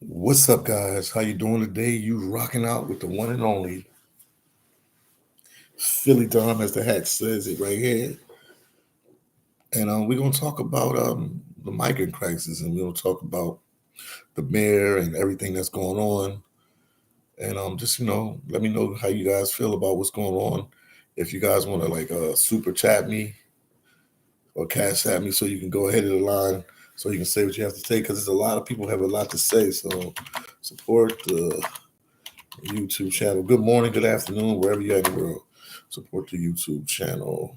What's up, guys? How you doing today? You rocking out with the one and only phillydom, as the hat says it right here. And we're gonna talk about the migrant crisis, and we're gonna talk about the mayor and everything that's going on. And just let me know how you guys feel about what's going on. If you guys want to super chat me or cash at me, so you can go ahead of the line, so you can say what you have to say, because there's a lot of people have a lot to say. So support the YouTube channel. Good morning, good afternoon, wherever you're in the world. Support the YouTube channel.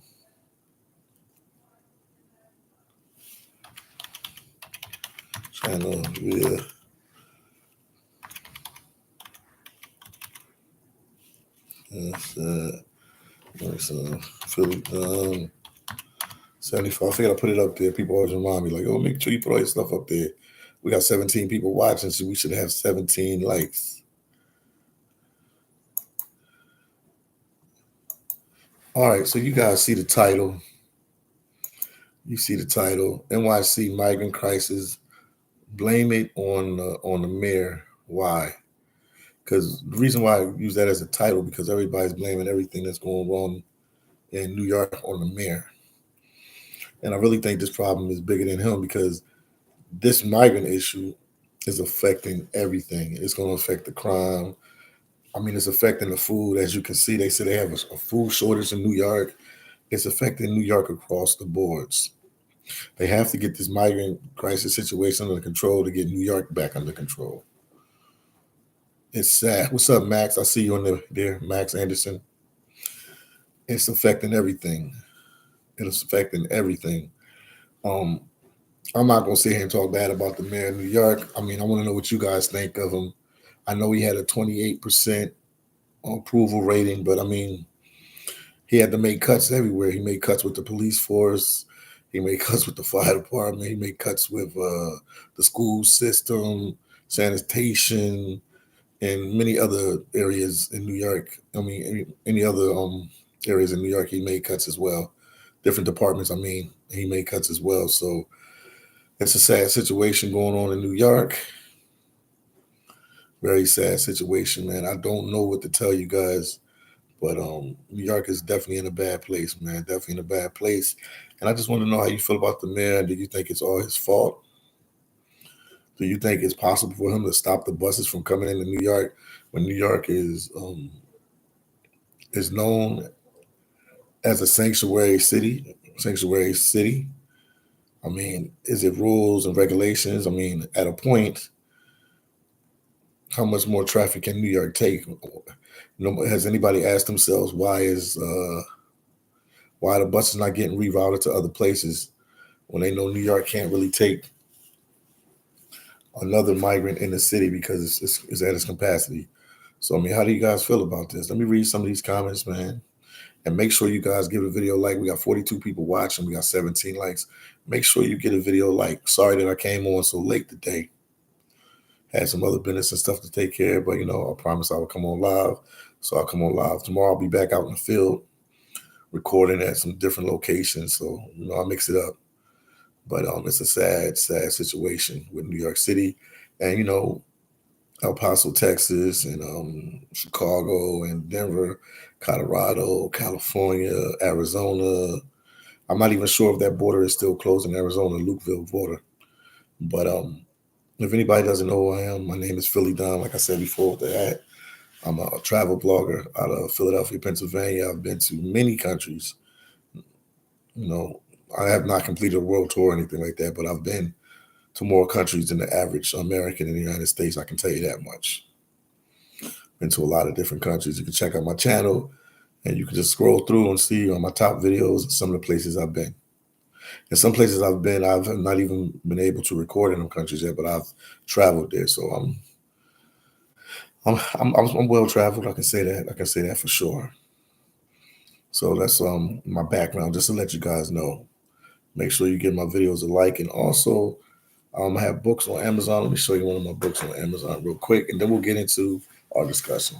Yeah. That's Philly 75. I figured I put it up there. People always remind me, like, oh, make sure you put all your stuff up there. We got 17 people watching, so we should have 17 likes. All right, so you guys see the title. You see the title, NYC Migrant Crisis. Blame it on the mayor. Why? Because the reason why I use that as a title, because everybody's blaming everything that's going wrong in New York on the mayor. And I really think this problem is bigger than him, because this migrant issue is affecting everything. It's going to affect the crime. I mean, it's affecting the food. As you can see, they say they have a food shortage in New York. It's affecting New York across the boards. They have to get this migrant crisis situation under control to get New York back under control. It's sad. What's up, Max? I see you on there, Max Anderson. It's affecting everything. It's affecting everything. Um, I'm not gonna sit here and talk bad about the mayor of New York. I mean, I want to know what you guys think of him. I know he had a 28% approval rating, but I mean, he had to make cuts everywhere. He made cuts with the police force. He made cuts with the fire department. He made cuts with the school system, sanitation, and many other areas in New York. I mean, any other areas in New York, he made cuts as well. Different departments, I mean, he made cuts as well. So it's a sad situation going on in New York. Very sad situation, man. I don't know what to tell you guys, but New York is definitely in a bad place, man. Definitely in a bad place. And I just want to know how you feel about the mayor. Do you think it's all his fault? Do you think it's possible for him to stop the buses from coming into New York when New York is known as a sanctuary city? Sanctuary city. I mean, is it rules and regulations? I mean, at a point, how much more traffic can New York take? Has anybody asked themselves why the buses not getting rerouted to other places when they know New York can't really take another migrant in the city because it's at its capacity? So I mean, how do you guys feel about this? Let me read some of these comments, man. And make sure you guys give a video like. We got 42 people watching. We got 17 likes. Make sure you get a video like. Sorry that I came on so late today. Had some other business and stuff to take care of, but I promise I will come on live. So I'll come on live tomorrow. I'll be back out in the field recording at some different locations. So I'll mix it up. But it's a sad, sad situation with New York City, and El Paso, Texas, and Chicago, and Denver, Colorado, California, Arizona. I'm not even sure if that border is still closed in Arizona, Lukeville border. But if anybody doesn't know who I am, my name is Philly Don. Like I said before with the hat, I'm a travel blogger out of Philadelphia, Pennsylvania. I've been to many countries. You know, I have not completed a world tour or anything like that, but I've been to more countries than the average American in the United States. I can tell you that much. Been to a lot of different countries. You can check out my channel and you can just scroll through and see on my top videos some of the places I've been. And some places I've been, I've not even been able to record in them countries yet, but I've traveled there. So I'm well traveled. I can say that. I can say that for sure. So that's my background, just to let you guys know. Make sure you give my videos a like, and also I have books on Amazon. Let me show you one of my books on Amazon real quick, and then we'll get into our discussion.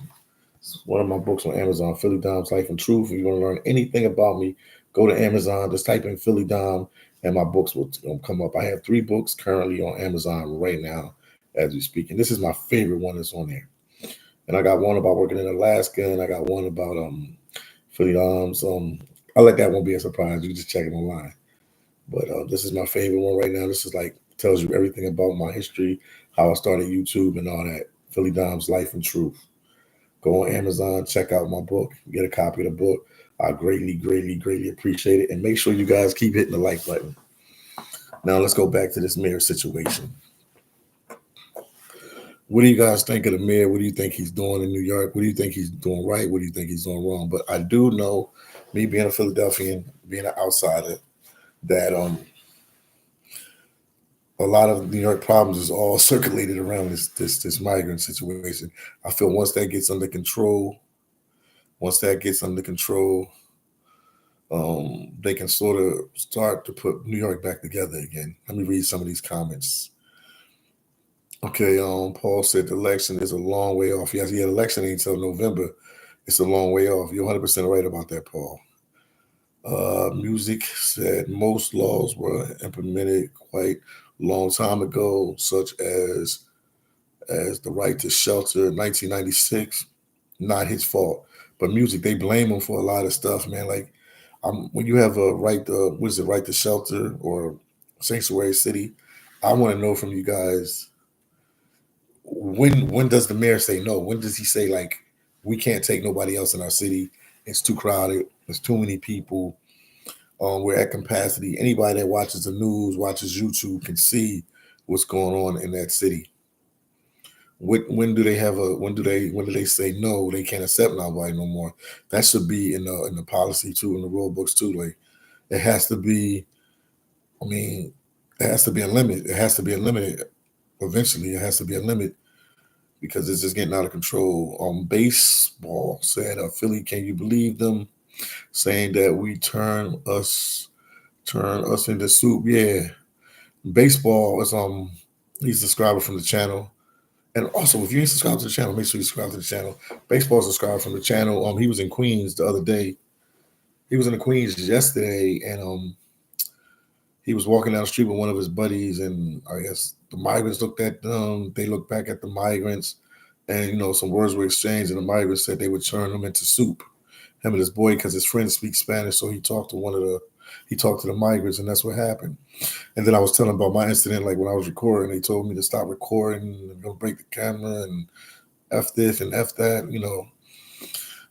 One of my books on Amazon, Philly Dom's Life and Truth. If you want to learn anything about me, go to Amazon. Just type in Philly Dom, and my books will come up. I have 3 books currently on Amazon right now, as we speak. And this is my favorite one that's on there. And I got one about working in Alaska, and I got one about phillydoms. I let that one be a surprise. You can just check it online. But this is my favorite one right now. This is like tells you everything about my history, how I started YouTube and all that. Philly Dom's Life and Truth. Go on Amazon, check out my book, get a copy of the book. I greatly, greatly, greatly appreciate it. And make sure you guys keep hitting the like button. Now let's go back to this mayor situation. What do you guys think of the mayor? What do you think he's doing in New York? What do you think he's doing right? What do you think he's doing wrong? But I do know, me being a Philadelphian, being an outsider, that a lot of New York problems is all circulated around this migrant situation. I feel once that gets under control, they can sort of start to put New York back together again. Let me read some of these comments. Okay, Paul said the election is a long way off. Yes, yeah, the election ain't until November. It's a long way off. You're 100% right about that, Paul. Music said most laws were implemented quite a long time ago, such as the right to shelter in 1996. Not his fault, but music, they blame him for a lot of stuff, man. Like when you have a right to what is it, right to shelter or sanctuary city, I want to know from you guys, when does the mayor say no? When does he say like we can't take nobody else in our city? It's too crowded. There's too many people. We're at capacity. Anybody that watches the news, watches YouTube, can see what's going on in that city. When do they have a when do they say no? They can't accept nobody no more. That should be in the policy too, in the rule books too. Like it has to be. I mean, it has to be a limit. It has to be a limit. Eventually, it has to be a limit because it's just getting out of control. Baseball said, Philly, can you believe them saying that we turn us into soup? Yeah, baseball is he's a subscriber from the channel. And also, if you ain't subscribed to the channel, make sure you subscribe to the channel. Baseball subscribed from the channel. He was in Queens the other day. He was in the Queens yesterday, and he was walking down the street with one of his buddies, and I guess the migrants looked at them. They looked back at the migrants, and some words were exchanged, and the migrants said they would turn them into soup. Him and his boy, because his friends speak Spanish, so he talked to the migrants, and that's what happened. And then I was telling about my incident, like when I was recording, they told me to stop recording and don't break the camera and F this and F that.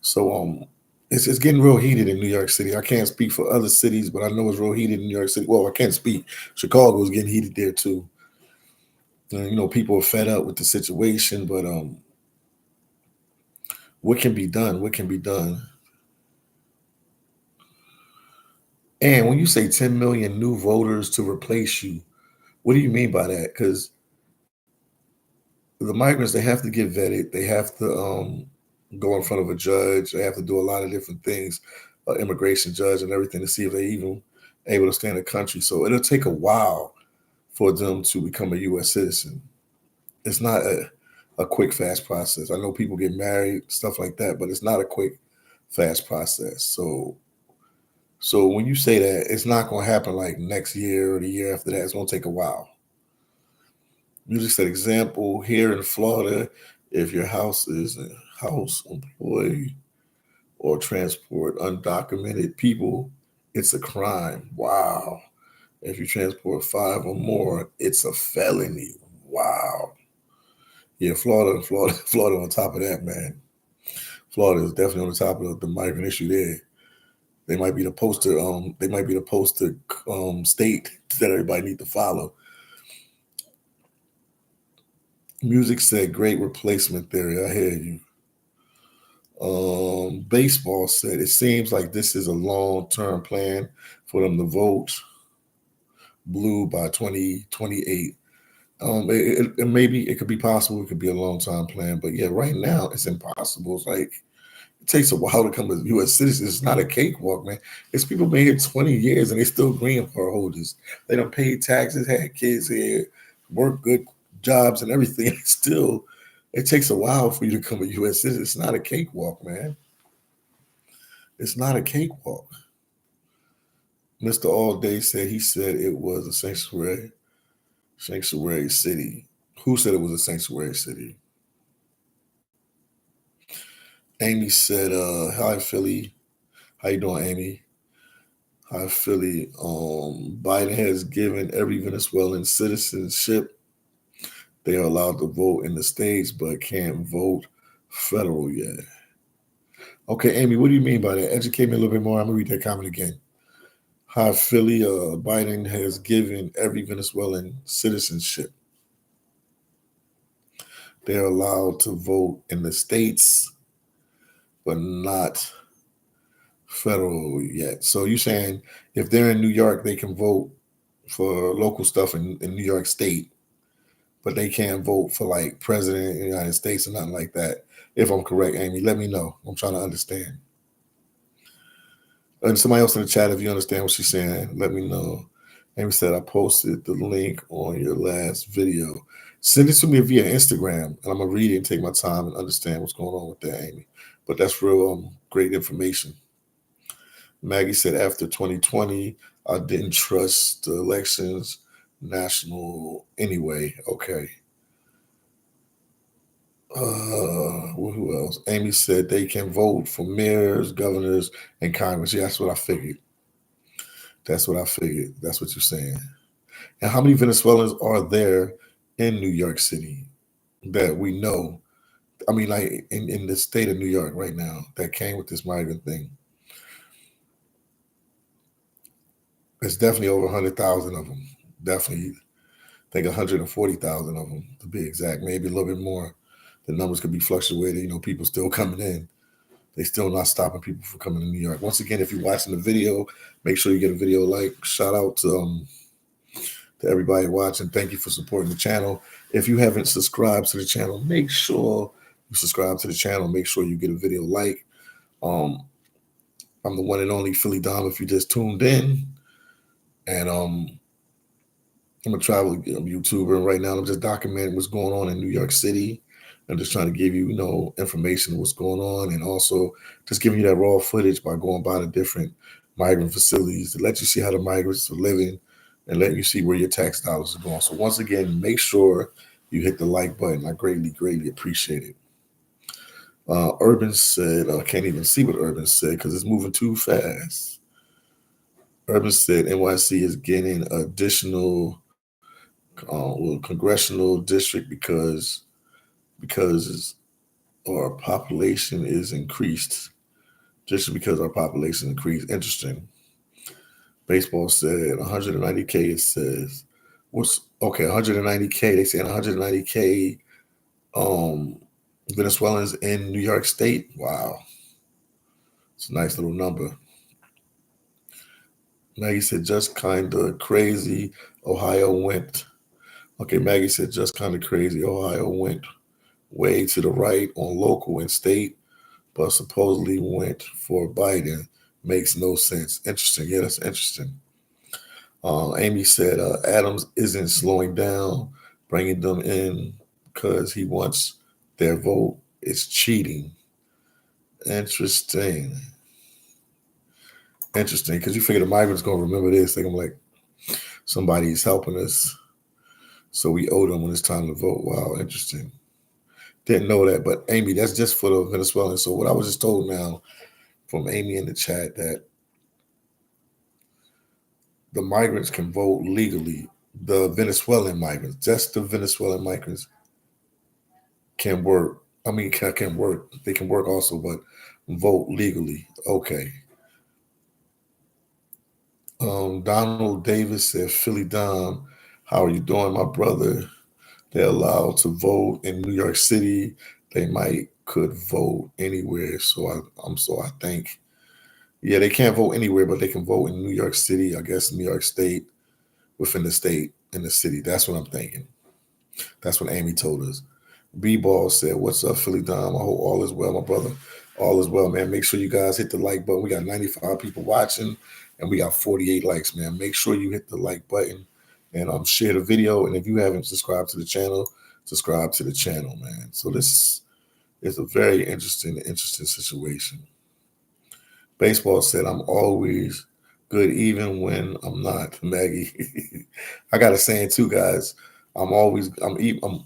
So it's getting real heated in New York City. I can't speak for other cities, but I know it's real heated in New York City. Well, I can't speak. Chicago's getting heated there too. People are fed up with the situation, but what can be done? What can be done? And when you say 10 million new voters to replace you, what do you mean by that? Because the migrants, they have to get vetted. They have to go in front of a judge. They have to do a lot of different things, immigration judge and everything, to see if they even able to stay in the country. So it'll take a while for them to become a U.S. citizen. It's not a quick, fast process. I know people get married, stuff like that, but it's not a quick, fast process. So when you say that, it's not going to happen like next year or the year after that. It's going to take a while. Music said, example, here in Florida, if your house is a house employee or transport undocumented people, it's a crime. Wow. If you transport 5 or more, it's a felony. Wow. Yeah, Florida on top of that, man. Florida is definitely on the top of the migrant issue there. They might be the poster. They might be the poster state that everybody need to follow. Music said, great replacement theory. I hear you. Baseball said, it seems like this is a long-term plan for them to vote blue by 2028. Maybe it could be possible. It could be a long-time plan, but yeah, right now it's impossible. It's like it takes a while to become a U.S. citizen. It's not a cakewalk, man. It's people been here 20 years and they still green card holders. They don't pay taxes, had kids here, work good jobs and everything. Still, it takes a while for you to become a U.S. citizen. It's not a cakewalk, man. It's not a cakewalk. Mr. Allday said he said it was a sanctuary city. Who said it was a sanctuary city? Amy said, hi Philly. How you doing, Amy? Hi Philly. Biden has given every Venezuelan citizenship. They are allowed to vote in the states, but can't vote federal yet. Okay, Amy, what do you mean by that? Educate me a little bit more. I'm gonna read that comment again. Hi Philly. Biden has given every Venezuelan citizenship. They're allowed to vote in the states, but not federal yet. So you're saying if they're in New York, they can vote for local stuff in New York State, but they can't vote for like president of the United States or nothing like that. If I'm correct, Amy, let me know. I'm trying to understand. And somebody else in the chat, if you understand what she's saying, let me know. Amy said, I posted the link on your last video. Send it to me via Instagram, and I'm going to read it and take my time and understand what's going on with that, Amy. But that's real great information. Maggie said, after 2020, I didn't trust the elections national anyway. Okay. Who else? Amy said they can vote for mayors, governors, and Congress. Yeah, that's what I figured. That's what I figured. That's what you're saying. And how many Venezuelans are there in New York City that we know? I mean, like in the state of New York right now that came with this migrant thing. It's definitely over 100,000 of them. Definitely, I think 140,000 of them to be exact. Maybe a little bit more. The numbers could be fluctuated. People still coming in. They still not stopping people from coming to New York. Once again, if you're watching the video, make sure you get a video like. Shout out to everybody watching. Thank you for supporting the channel. If you haven't subscribed to the channel, make sure you subscribe to the channel. Make sure you get a video like. I'm the one and only Philly Dom if you just tuned in. And I'm a travel YouTuber, and right now I'm just documenting what's going on in New York City. I'm just trying to give you, information what's going on, and also just giving you that raw footage by going by the different migrant facilities to let you see how the migrants are living and let you see where your tax dollars are going. So once again, make sure you hit the like button. I greatly, greatly appreciate it. Urban said, I can't even see what Urban said because it's moving too fast. Urban said NYC is getting additional congressional district because our population is increased. Just because our population increased. Interesting. Baseball said 190K. It says what's okay? 190K. They saying 190K Venezuelans in New York State. Wow, it's a nice little number. Maggie said just kind of crazy. Ohio went. Okay, Maggie said just kind of crazy. Ohio went way to the right on local and state, but supposedly went for Biden. Makes no sense. Interesting. Yeah, that's interesting. Amy said Adams isn't slowing down, bringing them in because he wants their vote. It's cheating. Interesting. Interesting. Because you figure the migrants going to remember this. They're going to be like, somebody's helping us, so we owe them when it's time to vote. Wow, interesting. Didn't know that, but Amy, that's just for the Venezuelans. So what I was just told now from Amy in the chat that the migrants can vote legally. The Venezuelan migrants, just the Venezuelan migrants can work. I mean, can work. They can work also, but vote legally. Okay. Donald Davis said, Philly Dom, how are you doing, my brother? They're allowed to vote in New York City. They could vote anywhere. So I think, yeah, they can't vote anywhere, but they can vote in New York City, I guess New York State, within the state, in the city. That's what I'm thinking. That's what Amy told us. B-Ball said, what's up, Philly Dom? I hope all is well, my brother. All is well, man. Make sure you guys hit the like button. We got 95 people watching, and we got 48 likes, man. Make sure you hit the like button and share the video. And if you haven't subscribed to the channel, subscribe to the channel, man. So this is a very interesting situation. Baseball said, I'm always good even when I'm not, Maggie. I got a saying too, guys. I'm always, I'm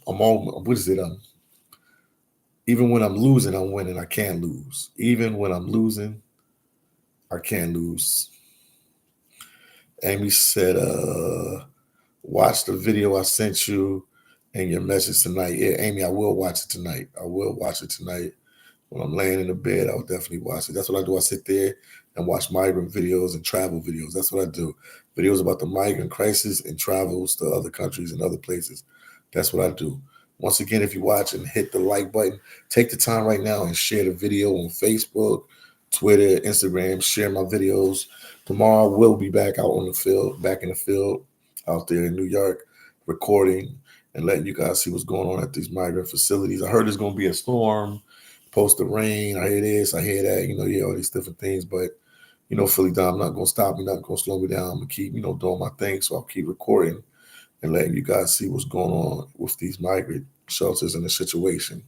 all, what is it? Even when I'm losing, I'm winning. I can't lose. Even when I'm losing, I can't lose. Amy said, watch the video I sent you and your message tonight. Yeah, Amy, I will watch it tonight. I will watch it tonight. When I'm laying in the bed, I'll definitely watch it. That's what I do. I sit there and watch migrant videos and travel videos. That's what I do. Videos about the migrant crisis and travels to other countries and other places. That's what I do. Once again, if you watch and hit the like button, take the time right now and share the video on Facebook, Twitter, Instagram. Share my videos. Tomorrow we'll be back out on the field, back in the field, out there in New York, recording and letting you guys see what's going on at these migrant facilities. I heard there's going to be a storm, supposed to rain. I hear this, I hear that. Yeah, all these different things. But Philly Dom, not going to stop me, not going to slow me down. I'm going to keep doing my thing. So I'll keep recording and letting you guys see what's going on with these migrant shelters and the situation.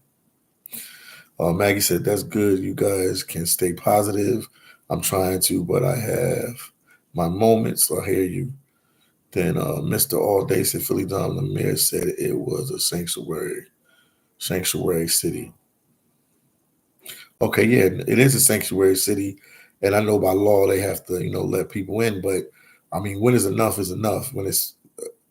Maggie said, that's good. You guys can stay positive. I'm trying to, but I have my moments. So I hear you. Then Mr. All Day said, Philly Dom, the mayor said it was a sanctuary city. Okay, yeah, it is a sanctuary city. And I know by law they have to, let people in. But I mean, when is enough is enough.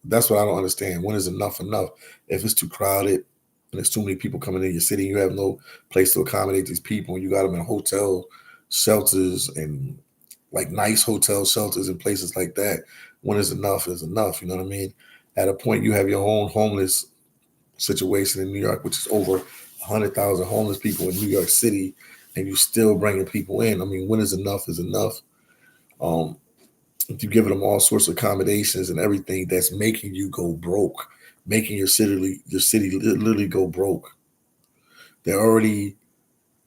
That's what I don't understand. When is enough enough? If it's too crowded and there's too many people coming in your city, you have no place to accommodate these people, and you got them in hotel shelters and like nice hotel shelters and places like that. When is enough is enough. You know what I mean? At a point, you have your own homeless situation in New York, which is over 100,000 homeless people in New York City, and you still bringing people in. I mean, when is enough is enough. If you give them all sorts of accommodations and everything, that's making you go broke, making your city literally go broke. They're already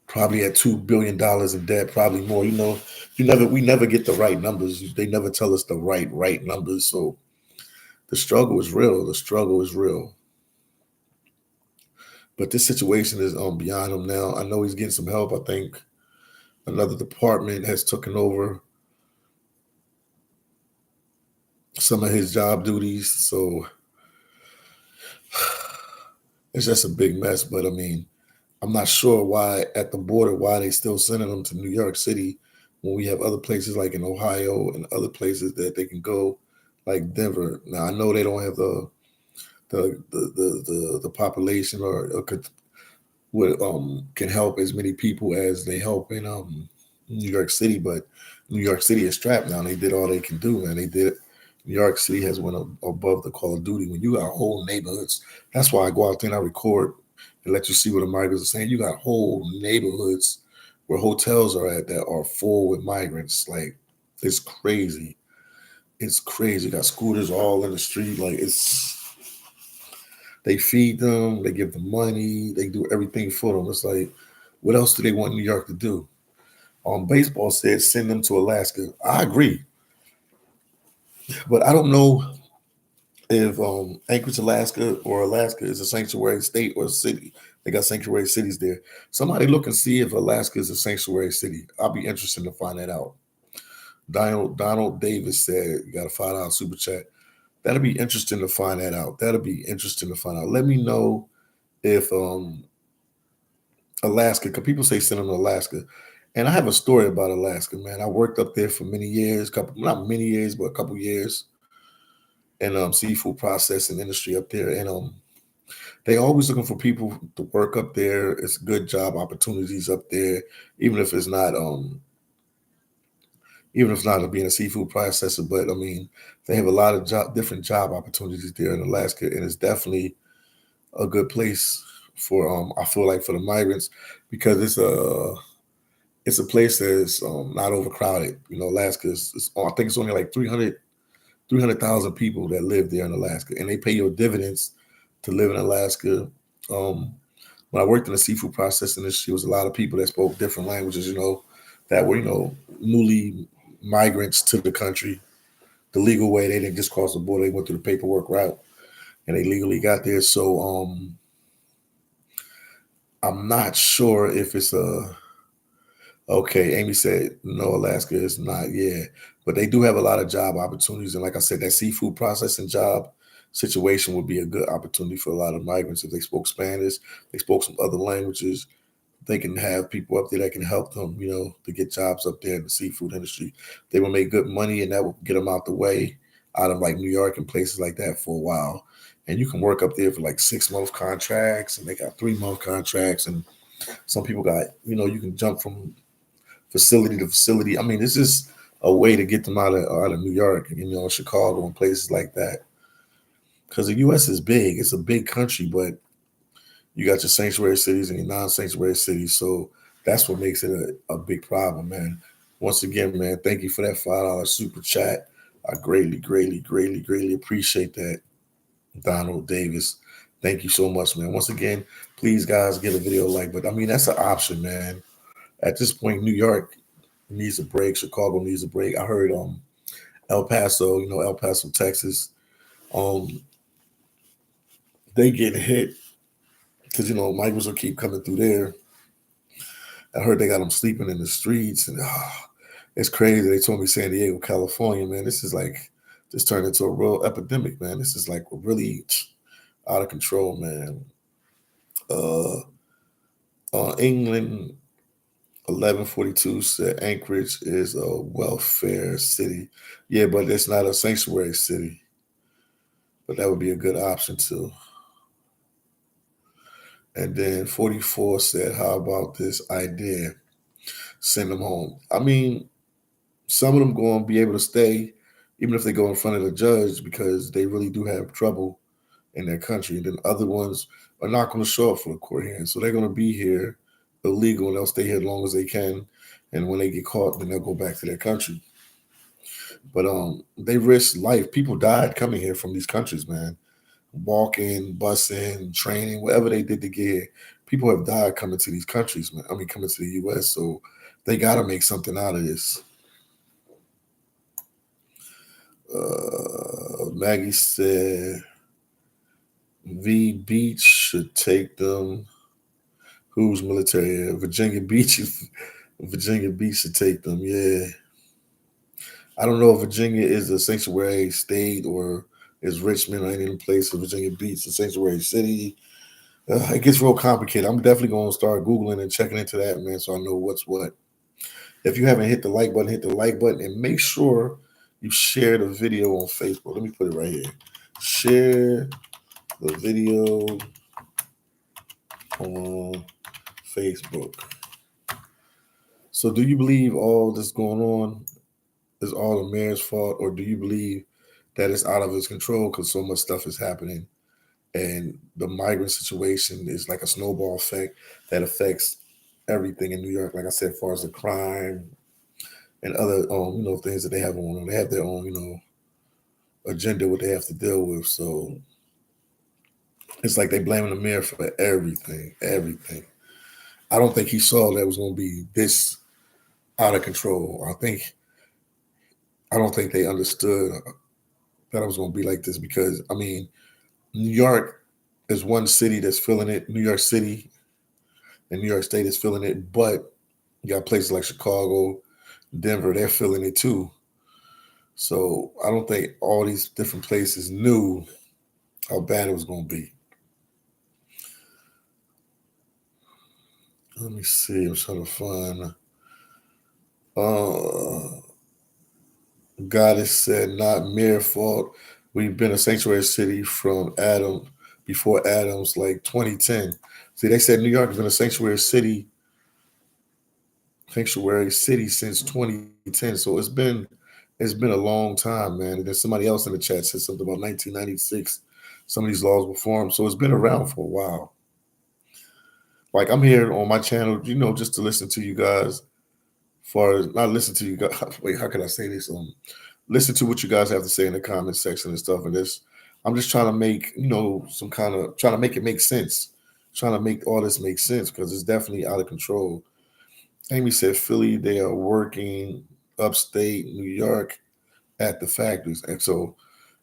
probably at $2 billion in debt, probably more. We never get the right numbers. They never tell us the right numbers. So the struggle is real. The struggle is real. But this situation is beyond him now. I know he's getting some help. I think another department has taken over some of his job duties. So it's just a big mess. But I mean, I'm not sure why at the border, why they still sending them to New York City when we have other places like in Ohio and other places that they can go, like Denver. Now I know they don't have the population or can help as many people as they help in New York City, but New York City is strapped now. They did all they can do, man. They did. New York City has went above the call of duty. When you got whole neighborhoods, that's why I go out there and I record and let you see what the migrants are saying. You got whole neighborhoods where hotels are at that are full with migrants. Like, it's crazy. It's crazy. You got scooters all in the street. Like, they feed them, they give them money, they do everything for them. It's like, what else do they want New York to do? Baseball said send them to Alaska. I agree, but I don't know if Anchorage, Alaska, or Alaska is a sanctuary state or a city. They got sanctuary cities there. Somebody look and see if Alaska is a sanctuary city. I'll be interested to find that out. Donald Davis said, you got a $5 super chat. That'll be interesting to find that out. That'll be interesting to find out. Let me know if Alaska, because people say send them to Alaska. And I have a story about Alaska, man. I worked up there for many years, not many years, but a couple years in seafood processing industry up there. And they always looking for people to work up there. It's good job opportunities up there, even if it's not being a seafood processor. But I mean, they have a lot of different job opportunities there in Alaska, and it's definitely a good place for I feel like for the migrants, because it's a place that's not overcrowded. Alaska is I think it's only like 300,000 people that live there in Alaska, and they pay your dividends to live in Alaska. When I worked in the seafood processing industry, there was a lot of people that spoke different languages, that were, newly migrants to the country the legal way. They didn't just cross the border. They went through the paperwork route and they legally got there. So I'm not sure if it's okay. Amy said, no, Alaska is not. Yeah. But they do have a lot of job opportunities. And like I said, that seafood processing job situation would be a good opportunity for a lot of migrants if they spoke Spanish, they spoke some other languages. They can have people up there that can help them, to get jobs up there in the seafood industry. They will make good money, and that will get them out the way, out of like New York and places like that for a while. And you can work up there for like 6 month contracts, and they got 3 month contracts, and some people got, you can jump from facility to facility. I mean, this is a way to get them out of New York and Chicago and places like that. Because the U.S. is big; it's a big country, but you got your sanctuary cities and your non-sanctuary cities. So that's what makes it a big problem, man. Once again, man, thank you for that $5 super chat. I greatly, greatly, greatly, greatly appreciate that, Donald Davis. Thank you so much, man. Once again, please, guys, get a video like. But I mean, that's an option, man. At this point, New York needs a break. Chicago needs a break. I heard El Paso, El Paso, Texas, um, they get hit because migrants will keep coming through there. I heard they got them sleeping in the streets, and it's crazy. They told me San Diego, California, man, this turned into a real epidemic, man. This is like really out of control, man. England 1142 said Anchorage is a welfare city. Yeah, but it's not a sanctuary city. But that would be a good option too. And then 44 said, how about this idea? Send them home. I mean, some of them going to be able to stay, even if they go in front of the judge, because they really do have trouble in their country. And then other ones are not going to show up for the court hearing. So they're going to be here illegal, and they'll stay here as long as they can. And when they get caught, then they'll go back to their country. But they risk life. People died coming here from these countries, man. Walking, busing, training, whatever they did to get here. People have died coming to these countries, man. I mean, coming to the U.S. So they got to make something out of this. Maggie said V Beach should take them. Who's military? Virginia Beach. Virginia Beach should take them. Yeah. I don't know if Virginia is a sanctuary state or is Richmond or any place of Virginia Beach a sanctuary city. It gets real complicated. I'm definitely going to start Googling and checking into that, man, so I know what's what. If you haven't hit the like button, hit the like button, and make sure you share the video on Facebook. Let me put it right here. Share the video on Facebook. So do you believe all this going on is all the mayor's fault, or do you believe that it's out of his control because so much stuff is happening and the migrant situation is like a snowball effect that affects everything in New York? Like I said, as far as the crime and other, things that they have on, they have their own, agenda what they have to deal with. So it's like they blaming the mayor for everything, everything. I don't think he saw that it was going to be this out of control. I don't think they understood that it was going to be like this because, I mean, New York is one city that's feeling it. New York City and New York State is feeling it, but you got places like Chicago, Denver, they're feeling it too. So I don't think all these different places knew how bad it was going to be. Let me see. I'm trying to find. Goddess said, not mere fault. We've been a sanctuary city from before Adams, like 2010. See, they said New York has been a sanctuary city since 2010. So it's been a long time, man. And then somebody else in the chat said something about 1996. Some of these laws were formed. So it's been around for a while. Like I'm here on my channel, just to listen to you guys. Far as not listen to you guys. Wait, how can I say this? Listen to what you guys have to say in the comment section and stuff. And I'm just trying to make, some kind of trying to make it make sense. Trying to make all this make sense because it's definitely out of control. Amy said Philly, they are working upstate New York at the factories. And so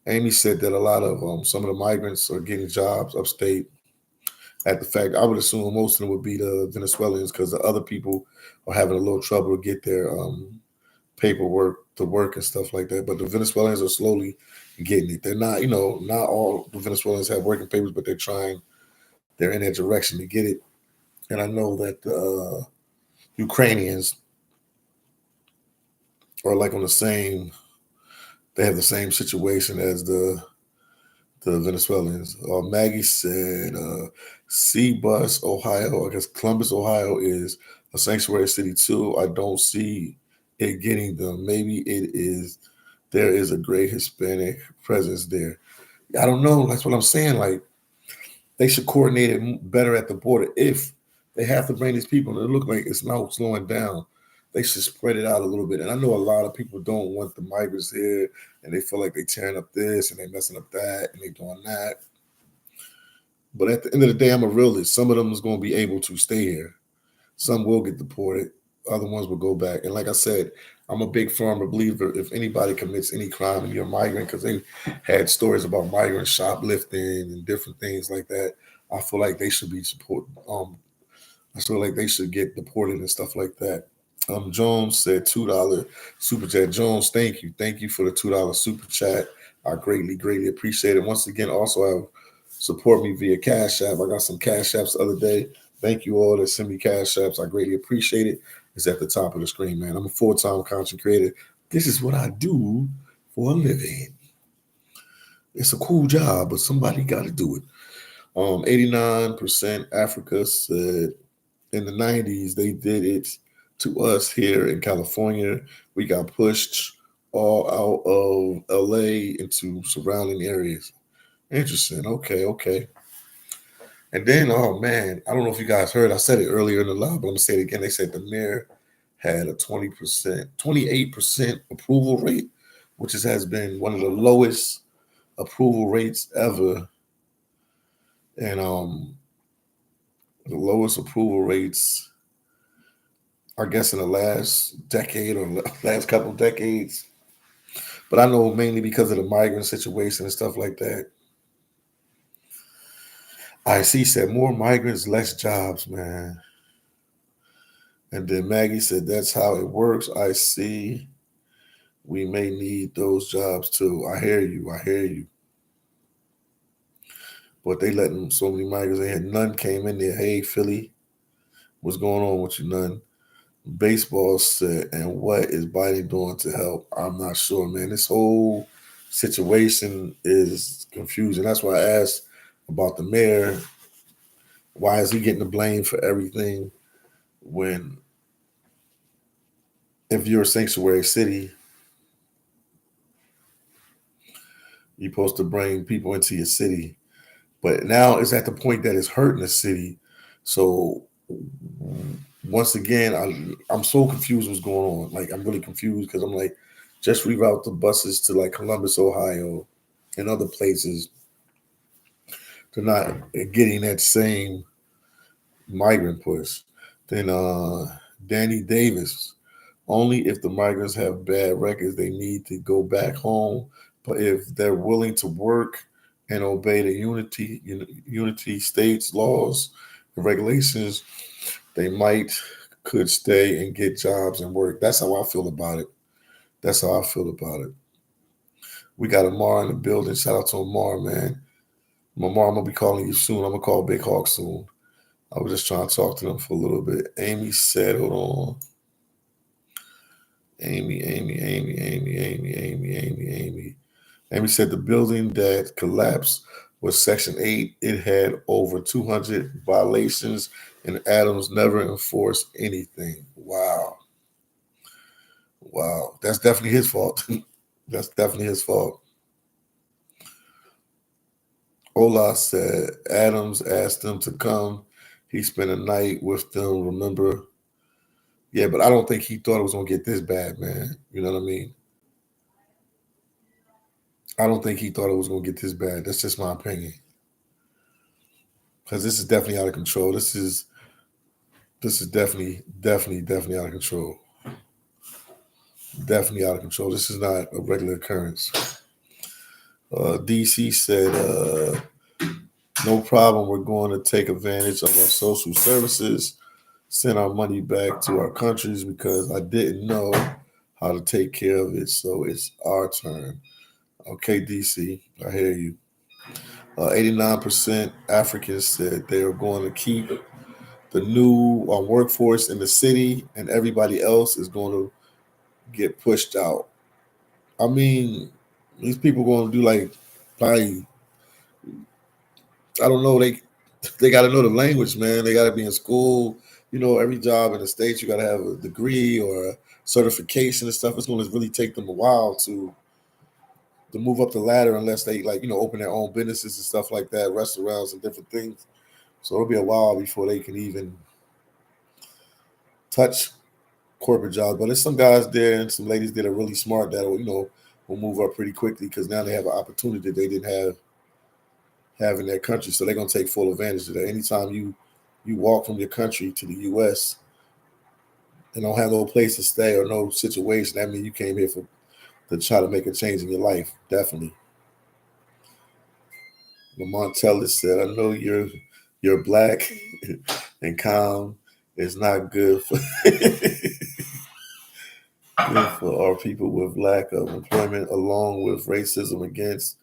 Amy said that a lot of some of the migrants are getting jobs upstate at the factory. I would assume most of them would be the Venezuelans because the other people are having a little trouble to get their paperwork work and stuff like that. But the Venezuelans are slowly getting it. They're not, not all the Venezuelans have working papers, but they're trying. They're in that direction to get it. And I know that the Ukrainians are like on the same. They have the same situation as the Venezuelans. Maggie said, C-Bus, Ohio. I guess Columbus, Ohio is a sanctuary city too. I don't see it getting them. Maybe it is. There is a great Hispanic presence there. I don't know. That's what I'm saying. Like they should coordinate it better at the border. If they have to bring these people, and it looks like it's now slowing down, they should spread it out a little bit. And I know a lot of people don't want the migrants here, and they feel like they're tearing up this and they're messing up that and they're doing that. But at the end of the day, I'm a realist. Some of them is going to be able to stay here. Some will get deported. Other ones will go back. And like I said, I'm a big firm believer if anybody commits any crime and you're a migrant, because they had stories about migrant shoplifting and different things like that. I feel like they should be supported. I feel like they should get deported and stuff like that. Jones said $2 super chat. Jones, thank you for the $2 super chat. I greatly appreciate it. Once again, also support me via Cash App. I got some Cash Apps the other day. Thank you all that send me Cash Apps. I greatly appreciate it. It's at the top of the screen, man. I'm a full-time content creator. This is what I do for a living. It's a cool job, but somebody got to do it. 89% Africa said in the 90s they did it to us here in California. We got pushed all out of LA into surrounding areas. Interesting. Okay. And then, oh man, I don't know if you guys heard. I said it earlier in the live, but I'm gonna say it again. They said the mayor had a 28% approval rate, which has been one of the lowest approval rates ever. And the lowest approval rates, I guess, in the last decade or last couple of decades. But I know mainly because of the migrant situation and stuff like that. IC said more migrants, less jobs, man. And then Maggie said that's how it works. I see. We may need those jobs too. I hear you. But they letting so many migrants in here. None came in there. Hey, Philly, what's going on with you, None? Baseball said, and what is Biden doing to help? I'm not sure, man. This whole situation is confusing. That's why I asked about the mayor. Why is he getting the blame for everything when if you're a sanctuary city, you're supposed to bring people into your city. But now it's at the point that it's hurting the city. So once again, I'm so confused what's going on. Like, I'm really confused because I'm like, just reroute the buses to like Columbus, Ohio and other places. They're not getting that same migrant push. Then Danny Davis, only if the migrants have bad records, they need to go back home. But if they're willing to work and obey the unity states laws and regulations, they could stay and get jobs and work. That's how I feel about it. We got Amar in the building. Shout out to Amar, man. Amar, I'm gonna be calling you soon. I'm gonna call Big Hawk soon. I was just trying to talk to them for a little bit. Amy said, hold on. Amy said the building that collapsed was Section 8. It had over 200 violations, and Adams never enforced anything. Wow. That's definitely his fault. Ola said Adams asked them to come. He spent a night with them, remember? Yeah, but I don't think he thought it was going to get this bad, man. You know what I mean? I don't think he thought it was going to get this bad. That's just my opinion. Because this is definitely out of control. This is definitely out of control. Definitely out of control. This is not a regular occurrence. DC said, no problem. We're going to take advantage of our social services, send our money back to our countries because I didn't know how to take care of it. So it's our turn. Okay, DC, I hear you. 89% Africans said they are going to keep the new workforce in the city, and everybody else is going to get pushed out. I mean, these people going to do like probably, I don't know, they got to know the language, man. They got to be in school. You know, every job in the States, you got to have a degree or a certification and stuff. It's going to really take them a while to move up the ladder unless they like, open their own businesses and stuff like that, restaurants and different things. So it'll be a while before they can even touch corporate jobs. But there's some guys there and some ladies that are really smart that will move up pretty quickly because now they have an opportunity that they didn't have in their country. So they're gonna take full advantage of that. Anytime you walk from your country to the US and don't have no place to stay or no situation, that means you came here to try to make a change in your life. Definitely. Lamont Teller said, I know you're black and calm. It's not good for good for our people with lack of employment, along with racism against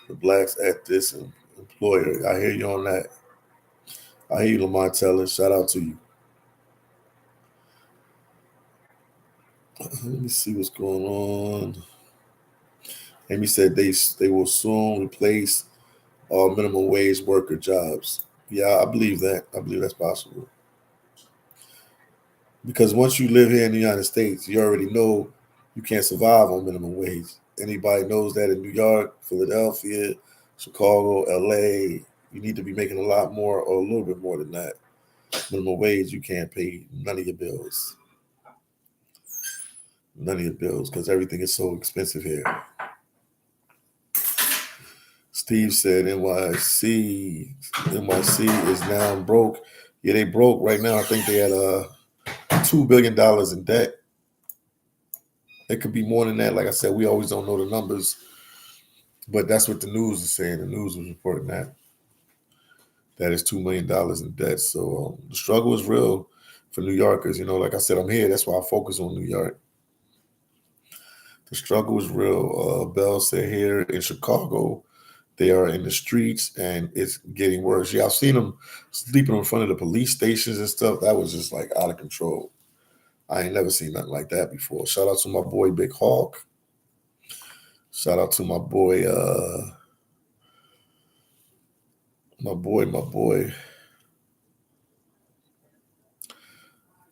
the blacks at this employer. I hear you on that. I hear you, Lamont Teller. Shout out to you. Let me see what's going on. Amy said they will soon replace all minimum wage worker jobs. Yeah, I believe that. I believe that's possible. Because once you live here in the United States, you already know you can't survive on minimum wage. Anybody knows that in New York, Philadelphia, Chicago, LA, you need to be making a lot more or a little bit more than that. Minimum wage, you can't pay none of your bills. None of your bills because everything is so expensive here. Steve said NYC is now broke. Yeah, they broke right now. I think they had $2 billion in debt. It could be more than that. Like I said, we always don't know the numbers, but that's what the news is saying. The news was reporting that is $2 million in debt. So the struggle is real for New Yorkers. Like I said, I'm here. That's why I focus on New York. The struggle is real. Bell said here in Chicago, they are in the streets and it's getting worse. Yeah, I've seen them sleeping in front of the police stations and stuff. That was just like out of control. I ain't never seen nothing like that before. Shout out to my boy Big Hawk. Shout out to my boy, my boy,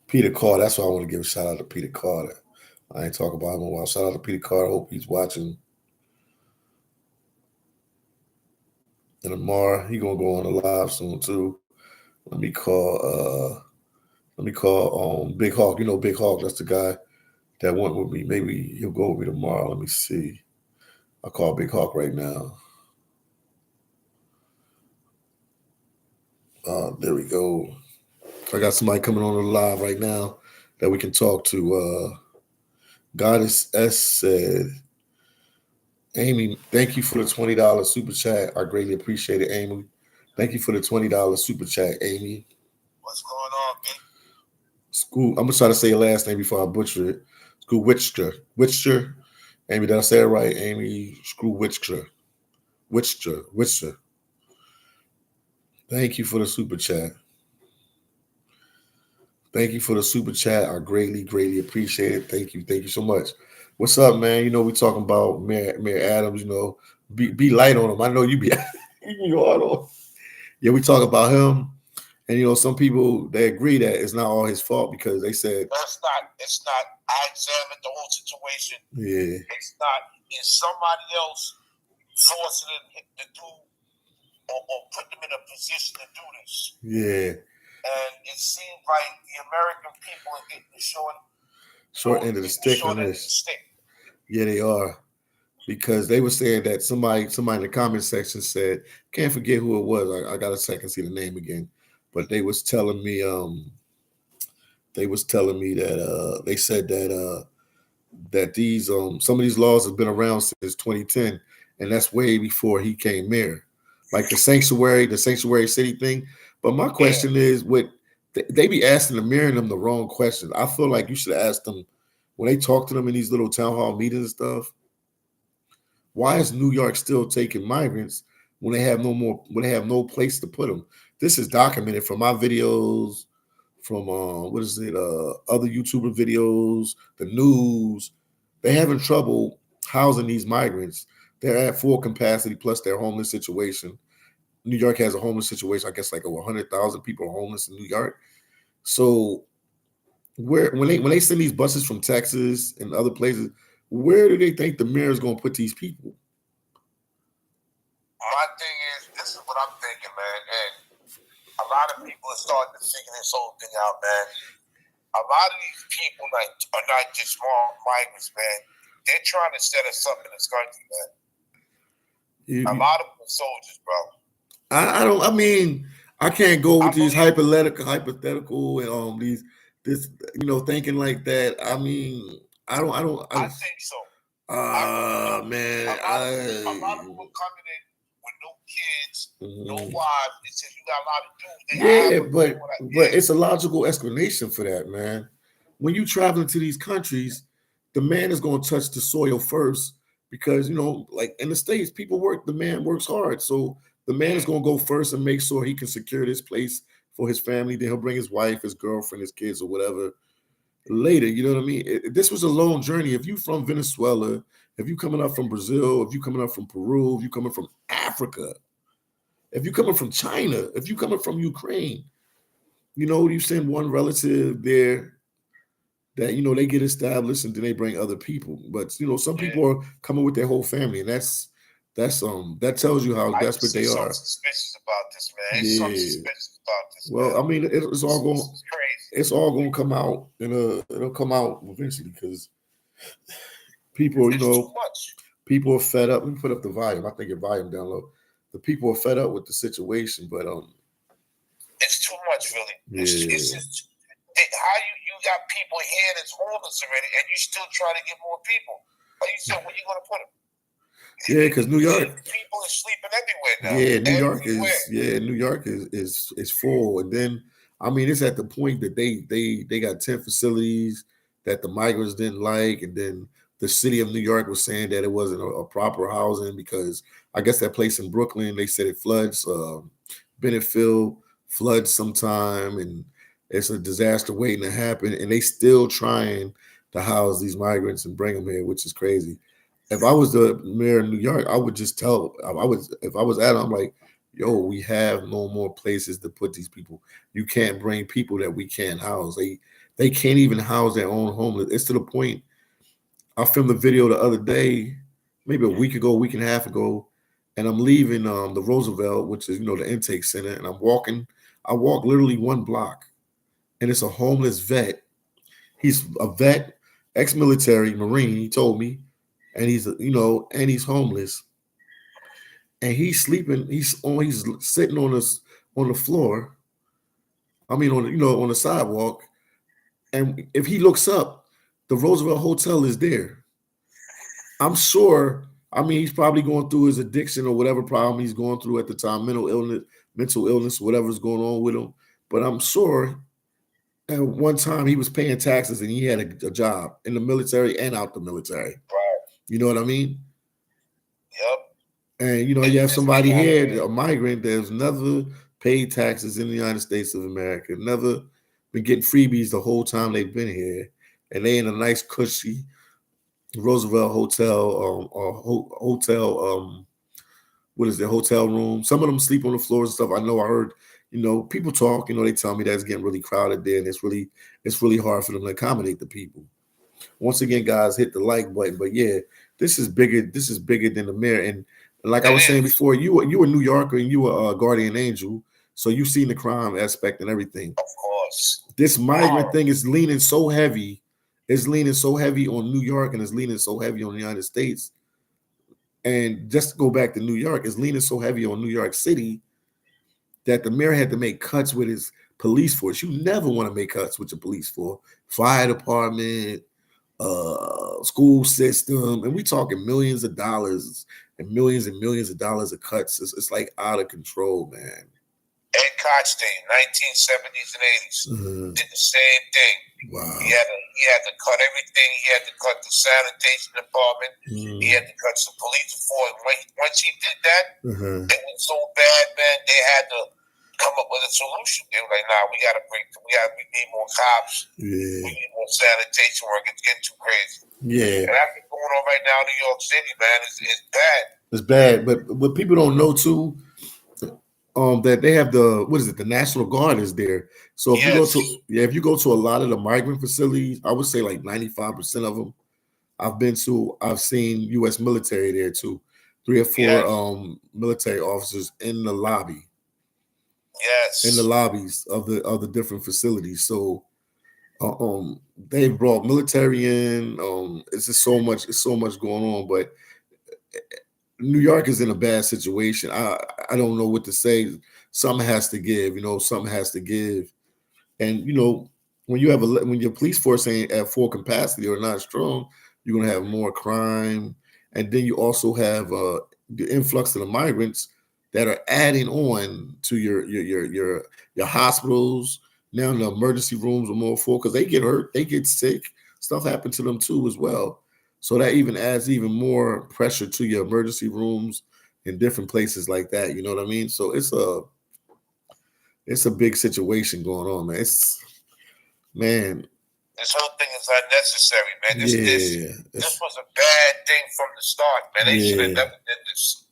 Peter Carter. That's why I want to give a shout out to Peter Carter. I ain't talking about him in a while. Shout out to Peter Carter. I hope he's watching. And Amar, he gonna go on a live soon too. Let me call Big Hawk. Big Hawk, that's the guy that went with me. Maybe he'll go with me tomorrow. Let me see. I'll call Big Hawk right now. There we go. I got somebody coming on the live right now that we can talk to. Goddess S said, Amy, thank you for the $20 super chat. I greatly appreciate it, Amy. Thank you for the $20 super chat, Amy. What's going on, man? School. I'm gonna try to say your last name before I butcher it. School Witcher. Amy, did I say it right? Amy Screw Witcher. Thank you for the super chat. Thank you for the super chat. I greatly appreciate it. Thank you so much. What's up, man? We talking about Mayor Adams. Be light on him. I know you be hard on him. Yeah, we talk about him, and some people they agree that it's not all his fault because they said it's not. I examined the whole situation. Yeah, it's not. It's somebody else forcing them to do or put them in a position to do this. Yeah. And it seems like the American people are getting the short end of the stick on this. Yeah, they are. Because they were saying that somebody in the comment section said, can't forget who it was. I got to second see the name again. But they was telling me that they said that these some of these laws have been around since 2010, and that's way before he came mayor. Like the sanctuary city thing. But my question is, they be asking the mayor and them the wrong questions. I feel like you should ask them when they talk to them in these little town hall meetings and stuff, why is New York still taking migrants when they have no place to put them? This is documented from my videos, from other YouTuber videos, the news. They're having trouble housing these migrants. They're at full capacity plus their homeless situation. New York has a homeless situation. I guess like over 100,000 people are homeless in New York. So when they send these buses from Texas and other places, where do they think the mayor is going to put these people? My thing is, this is what I'm thinking, man, and a lot of people are starting to figure this whole thing out, man. A lot of these people are not just small migrants, man. They're trying to set us up in this country, man. A lot of them are soldiers, bro. I can't go with these hypothetical and this thinking like that. I mean, I think so. Man, a lot of them are coming in with no kids, no wives. They said you got a lot of dudes. But it's a logical explanation for that, man. When you traveling to these countries, the man is going to touch the soil first because like in the States, the man works hard, so the man is going to go first and make sure he can secure this place for his family. Then he'll bring his wife, his girlfriend, his kids, or whatever later. You know what I mean? This was a long journey. If you from Venezuela, if you coming up from Brazil, if you coming up from Peru, if you coming from Africa, if you coming from China, if you coming from Ukraine, you send one relative there that they get established and then they bring other people. But some people are coming with their whole family, and that tells you how desperate they are. Suspicious about this, man. It's something suspicious about this. Well, man. I mean, it's all going. It's all going to come out, and it'll come out eventually because people, people are fed up. Let me put up the volume. I think your volume down low. The people are fed up with the situation, but it's too much, really. It's just how you got people here that's homeless already, and you still trying to get more people. Like you said, where you going to put them? Yeah, because New York, people are sleeping everywhere now. Yeah, New York is full, and then I mean it's at the point that they got 10 facilities that the migrants didn't like, and then the city of New York was saying that it wasn't a proper housing because I guess that place in Brooklyn they said it floods, Bennettfield floods sometime, and it's a disaster waiting to happen, and they still trying to house these migrants and bring them here, which is crazy. If I was the mayor of New York, I would just tell. If I was at him, I'm like, yo, we have no more places to put these people. You can't bring people that we can't house. They can't even house their own homeless. It's to the point. I filmed a video the other day, maybe a week and a half ago, and I'm leaving the Roosevelt, which is the intake center, and I'm walking. I walk literally one block, and it's a homeless vet. He's a vet, ex-military Marine. He told me. And he's and he's homeless, and he's sleeping. He's sitting on the floor. I mean, on the sidewalk. And if he looks up, the Roosevelt Hotel is there. I'm sure. I mean, he's probably going through his addiction or whatever problem he's going through at the time, mental illness, whatever's going on with him. But I'm sure at one time he was paying taxes and he had a job in the military and out the military. Right. You know what I mean? Yep. And you have somebody here, a migrant, that's never paid taxes in the United States of America, never been getting freebies the whole time they've been here, and they in a nice, cushy Roosevelt hotel, hotel room. Some of them sleep on the floors and stuff. I heard, people talk. They tell me that it's getting really crowded there, and it's really hard for them to accommodate the people. Once again, guys, hit the like button. But yeah, this is bigger. This is bigger than the mayor. And like I was saying before, you a New Yorker and you were a guardian angel, so you've seen the crime aspect and everything. Of course. This migrant thing is leaning so heavy. It's leaning so heavy on New York, and it's leaning so heavy on the United States. And just to go back to New York, it's leaning so heavy on New York City that the mayor had to make cuts with his police force. You never want to make cuts with your police force, fire department, school system, and we talking millions of dollars and millions of dollars of cuts. It's like out of control, man. Ed Koch Day, 1970s and 80s, did the same thing. Wow. He had a he had to cut everything. He had to cut the sanitation department. He had to cut some police force. Once he did that, it was so bad, man. They had to come up with a solution. They were like, "Nah, we need more cops. We need more sanitation work. It's getting too crazy." Yeah, and that's what's going on right now in New York City, man. It's bad. It's bad, but what people don't know too, that they have the National Guard is there. So if you go to a lot of the migrant facilities, I would say like 95% of them I've seen U.S. military there too. 3 or 4 military officers in the lobby. Yes. In the lobbies of the different facilities. So they brought military in. It's just so much. It's so much going on, but New York is in a bad situation. I don't know what to say. Something has to give. Something has to give. And when your police force ain't at full capacity or not strong, you're gonna have more crime. And then you also have the influx of the migrants that are adding on to your hospitals. Now the emergency rooms are more full because they get hurt, they get sick, stuff happened to them too as well. So that even adds even more pressure to your emergency rooms in different places like that. You know what I mean? So it's a big situation going on, man. This whole thing is unnecessary, man. This was a bad thing from the start, man. They should have never did this.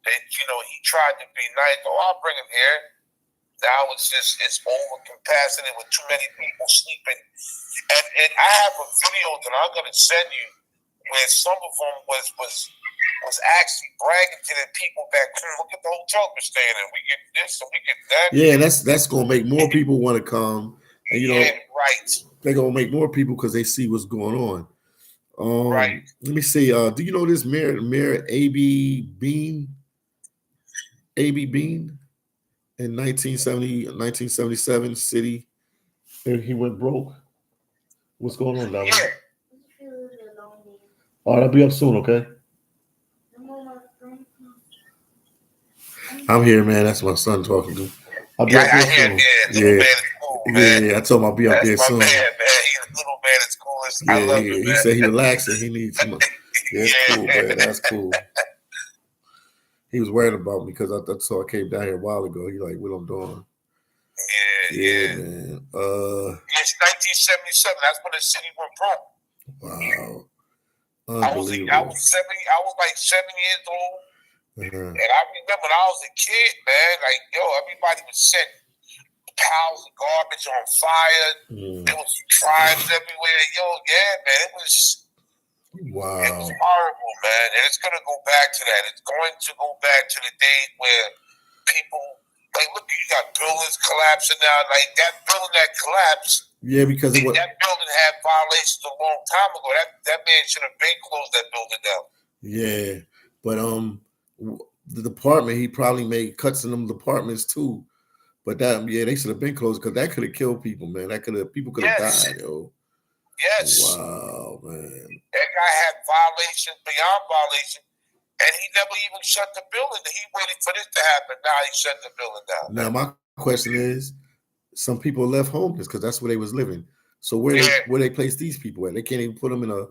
He tried to be nice. Oh, I'll bring him here. Now it's over capacity with too many people sleeping. And I have a video that I'm gonna send you where some of them was actually bragging to the people back home. Look at the hotel we're staying in. We get this and we get that. Yeah, that's gonna make more people want to come. And right. They're gonna make more people because they see what's going on. Right. Let me see. Do you know this Mayor A.B. Bean? A.B. Bean in 1977 city. He went broke. What's going on, Dominic? Yeah. All right, I'll be up soon, okay? I'm here, man. That's my son talking to me. I'll be up there soon. Yeah, I told him I'll be up there soon. Man. He's a little man at school. I love him, man. He said he relaxing. He needs some. Yeah, it's cool, man. That's cool. He was worried about me because I saw I came down here a while ago. He like, what I'm doing. Yeah, man. It's 1977. That's when the city went broke. Wow. Unbelievable. I was like 7 years old. And I remember when I was a kid, man, like, everybody was setting piles of garbage on fire. There was tribes everywhere. Man, it was wow. It was horrible, man. And it's gonna go back to that. It's going to go back to the days where people look, you got buildings collapsing now. Like that building that collapsed. Yeah, because that building had violations a long time ago. That man should have been closed that building down. Yeah, but the department, he probably made cuts in them departments too. But they should have been closed because that could have killed people, man. People could have died, yo. Yes. Wow, man. That guy had violations beyond violation, and he never even shut the building. He waited for this to happen. Now he shut the building down. Now my question is, some people left homeless because that's where they was living. So where they place these people at? They can't even put them in a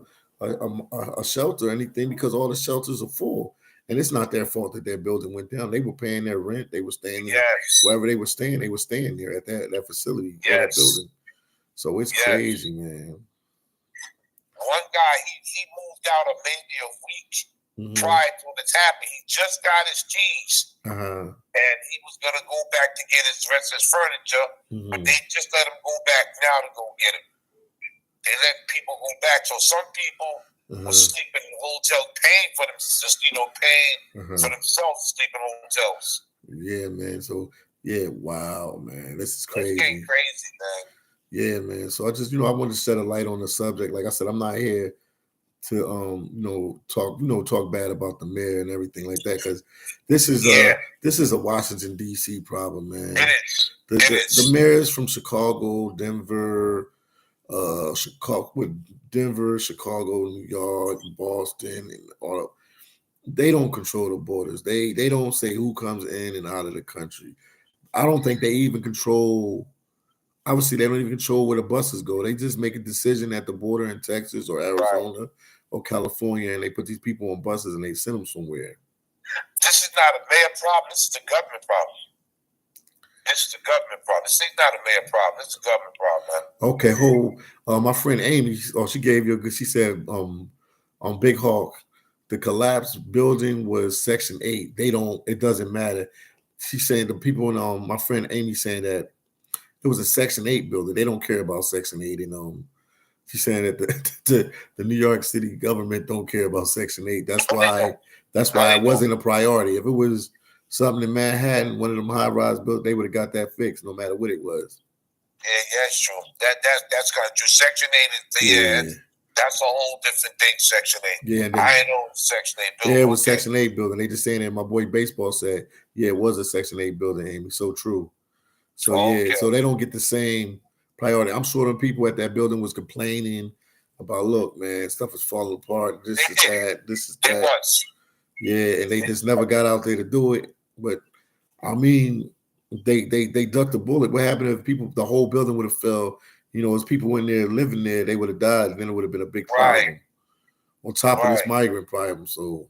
shelter or anything because all the shelters are full. And it's not their fault that their building went down. They were paying their rent. They were staying there. Wherever they were staying there at that facility, that building. So it's crazy, man. One guy, he moved out maybe a week prior to this happening. He just got his keys. And he was going to go back to get his rest of his furniture. But they just let him go back now to go get it. They let people go back. So some people was sleeping in hotels, paying for for themselves to sleep in hotels. Yeah, man. So wow, man. This is crazy. It's getting crazy, man. Yeah, man. So I just, I wanted to shed a light on the subject. Like I said, I'm not here to talk bad about the mayor and everything like that, because this is a Washington D.C. problem, man. It is. The mayors from Chicago, Denver, Chicago, New York, Boston, and all. They don't control the borders. They don't say who comes in and out of the country. I don't think they even control obviously they don't even control where the buses go. They just make a decision at the border in Texas or Arizona or California, and they put these people on buses and they send them somewhere. This is not a mayor problem. This is the government problem. This is the government problem. This ain't not a mayor problem. This is the government problem, man. Okay, my friend Amy, she gave you a good. She said, on Big Hawk, the collapsed building was Section 8. It doesn't matter. She's saying the people in my friend Amy saying that it was a Section 8 building. They don't care about Section 8, and she's saying that the New York City government don't care about Section 8. That's why it wasn't a priority. If it was something in Manhattan, one of them high-rise buildings, they would have got that fixed, no matter what it was. Yeah, that's true. That's kind of true. Section 8 is that's a whole different thing. Section 8. Yeah, I know Section 8 building. Yeah, it was Section 8 building. They just saying that. My boy Baseball said, yeah, it was a Section 8 building, Amy. So true. So so they don't get the same priority. I'm sure the people at that building was complaining about, look, man, stuff is falling apart. This is that. Yeah, and they just never got out there to do it. But I mean, they ducked the bullet. What happened if the whole building would have fell? As people in there living there, they would have died, and then it would have been a big problem on top of this migrant problem. So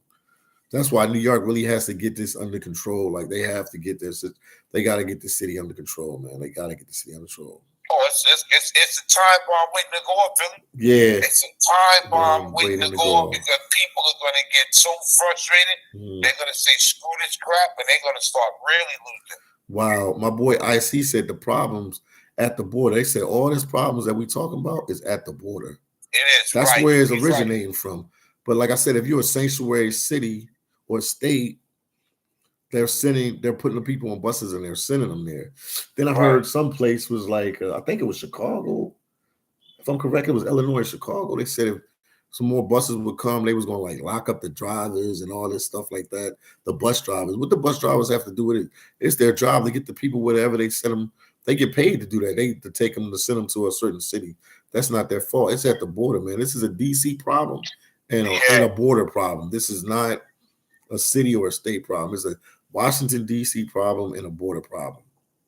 that's why New York really has to get this under control. Like, they have to get this. They got to get the city under control, man. They got to get the city under control. Oh, it's a time bomb waiting to go off, Philly. Yeah, it's a time bomb waiting to go off because people are going to get so frustrated. They're going to say screw this crap, and they're going to start really losing. Wow, my boy IC said the problems at the border. They said all these problems that we talking about is at the border. It is. That's where it's originating from. But like I said, if you're a sanctuary city or state, they're putting the people on buses and they're sending them there. Then I heard some place was like, I think it was Chicago. If I'm correct, it was Illinois, Chicago. They said if some more buses would come, they was going to like lock up the drivers and all this stuff like that. The bus drivers. What the bus drivers have to do with it? It's their job to get the people wherever they send them. They get paid to do that. To take them to send them to a certain city. That's not their fault. It's at the border, man. This is a DC problem and a border problem. This is not a city or a state problem. It's a Washington, D.C. problem and a border problem.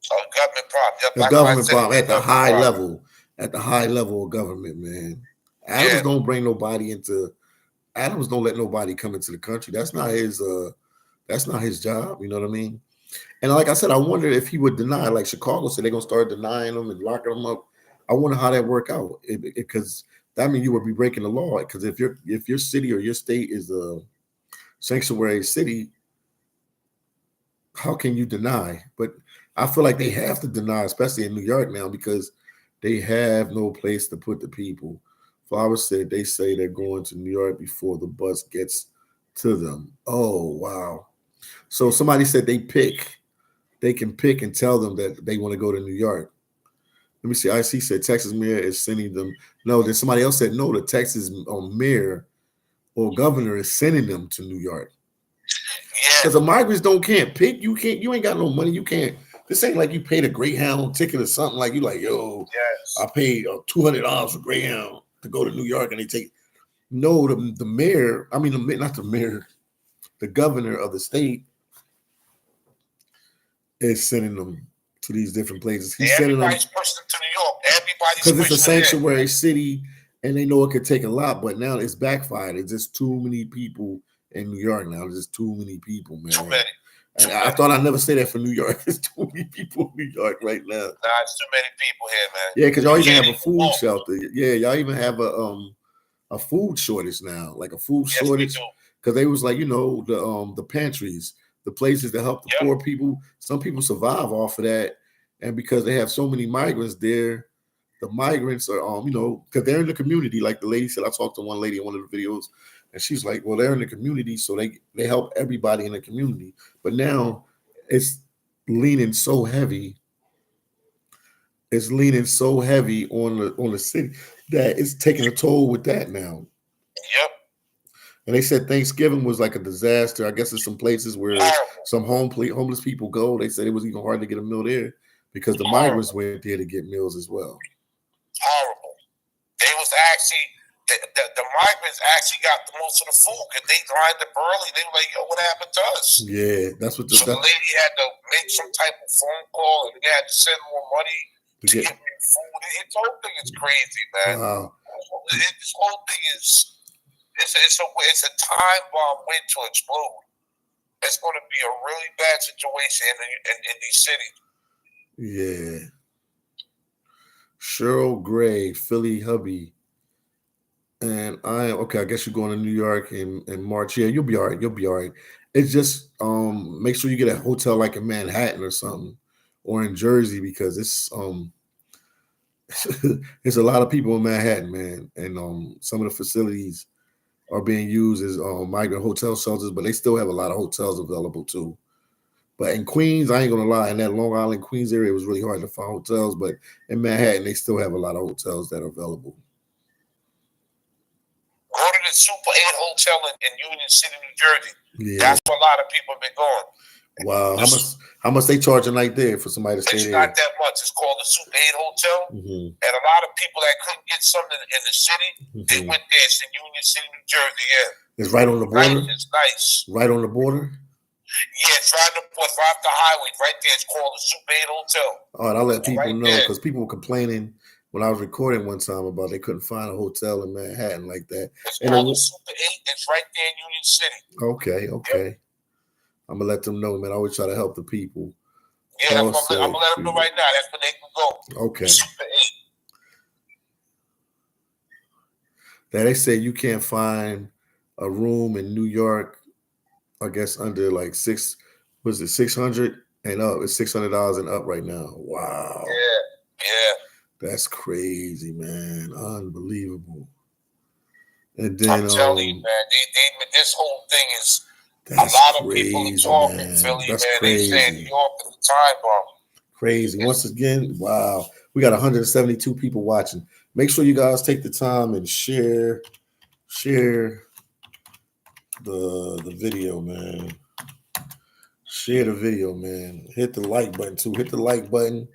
A government problem. A government problem at the high level. At the high level of government, man. Adams don't bring nobody into. Adams don't let nobody come into the country. That's not his. That's not his job. You know what I mean? And like I said, I wonder if he would deny. Like Chicago said, they're gonna start denying them and locking them up. I wonder how that work out. Because that means you would be breaking the law. Because if your city or your state is a sanctuary city, how can you deny? But I feel like they have to deny, especially in New York now, because they have no place to put the people. Flowers said they say they're going to New York before the bus gets to them. Oh, wow. So somebody said they can pick and tell them that they want to go to New York. Let me see. IC said Texas mayor is sending them. No, then somebody else said no, the Texas mayor or governor is sending them to New York. Because the migrants can't pick. You ain't got no money. You can't. This ain't like you paid a Greyhound ticket or something. Like you like, yo, I paid $200 for Greyhound to go to New York, and they take. No, the mayor. I mean, not the mayor. The governor of the state is sending them to these different places. He's sending them. Everybody's pushing them to New York. Everybody's because it's a sanctuary city, and they know it could take a lot. But now it's backfired. It's just too many people in New York now. There's just too many people, man. Too many. And I thought I'd never say that for New York. There's too many people in New York right now. Nah, it's too many people here, man. Yeah, because y'all even have a food shelter. Yeah, y'all even have a food shortage now, like a food shortage. Because they was like, the pantries, the places that help the poor people. Some people survive off of that, and because they have so many migrants there, the migrants are, because they're in the community. Like the lady said, I talked to one lady in one of the videos. And she's like, well, they're in the community, so they help everybody in the community. But now it's leaning so heavy. It's leaning so heavy on the city that it's taking a toll with that now. Yep. And they said Thanksgiving was like a disaster. I guess there's some places where some homeless people go. They said it was even hard to get a meal there because the migrants went there to get meals as well. Horrible. They was actually... The migrants actually got the most of the food because they lined up early. They were like, yo, what happened to us? Yeah, that's what the lady had to make some type of phone call and they had to send more money to get food. This whole thing is crazy, man. Wow. This whole thing is it's a time bomb waiting to explode. It's going to be a really bad situation in these cities. Yeah. Cheryl Gray, Philly hubby. And I guess you're going to New York in March. Yeah, you'll be all right. You'll be all right. It's just make sure you get a hotel like in Manhattan or something, or in Jersey, because it's it's a lot of people in Manhattan, man. And some of the facilities are being used as migrant hotel shelters, but they still have a lot of hotels available too. But in Queens, I ain't gonna lie, in that Long Island, Queens area, it was really hard to find hotels. But in Manhattan, they still have a lot of hotels that are available. Go to the Super 8 Hotel in Union City, New Jersey. Yeah. That's where a lot of people have been going. Wow. How much they charge a night there for somebody to stay there? It's not that much. It's called the Super 8 Hotel. Mm-hmm. And a lot of people that couldn't get something in the city, they went there. It's in Union City, New Jersey, yeah. It's right on the border? It's nice. Right on the border? Yeah, it's right off the highway. Right there. It's called the Super 8 Hotel. All right, I'll let people know, because people were complaining when I was recording one time about they couldn't find a hotel in Manhattan like that. It's called the Super 8. It's right there in Union City. Okay. Yep. I'm going to let them know, man. I always try to help the people. Yeah, I'm going to let them know right now. That's where they can go. Okay. Super 8. Now, they say you can't find a room in New York, I guess, under like 600 and up. It's $600 and up right now. Wow. Yeah. That's crazy, man. Unbelievable. And then I'm telling you, man, this whole thing is that's a lot of crazy, people are talking, man. Philly, That's man. crazy. They saying New York is a time bomb. Crazy. Once again, wow. We got 172 people watching. Make sure you guys take the time and share the video, man. Share the video, man. Hit the like button too. Hit the like button.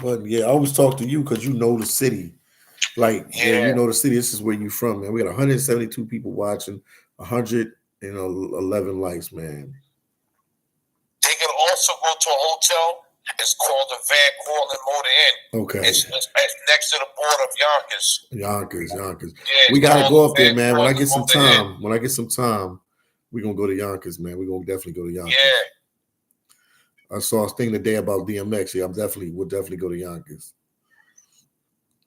But yeah, I always talk to you because you know the city. Like, yeah, you know the city. This is where you from, man. We got 172 people watching, 111 likes, man. They can also go to a hotel. It's called the Van Cortlandt Motor Inn. Okay. It's next to the border of Yonkers. Yeah, we gotta go up there, man. When I get some time, we're gonna go to Yonkers, man. We're gonna definitely go to Yonkers. Yeah. I saw a thing today about DMX. Yeah, we'll definitely go to Yonkers.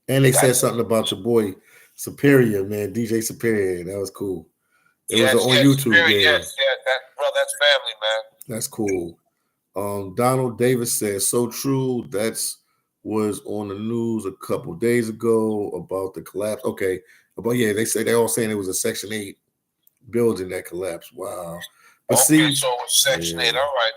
And they said something about your boy Superior, man. DJ Superior. That was cool. It was on YouTube. Superior, yes. That's family, man. That's cool. Donald Davis said, so true. Was on the news a couple days ago about the collapse. Okay. They all saying it was a Section 8 building that collapsed. Wow. But so it was Section 8. All right.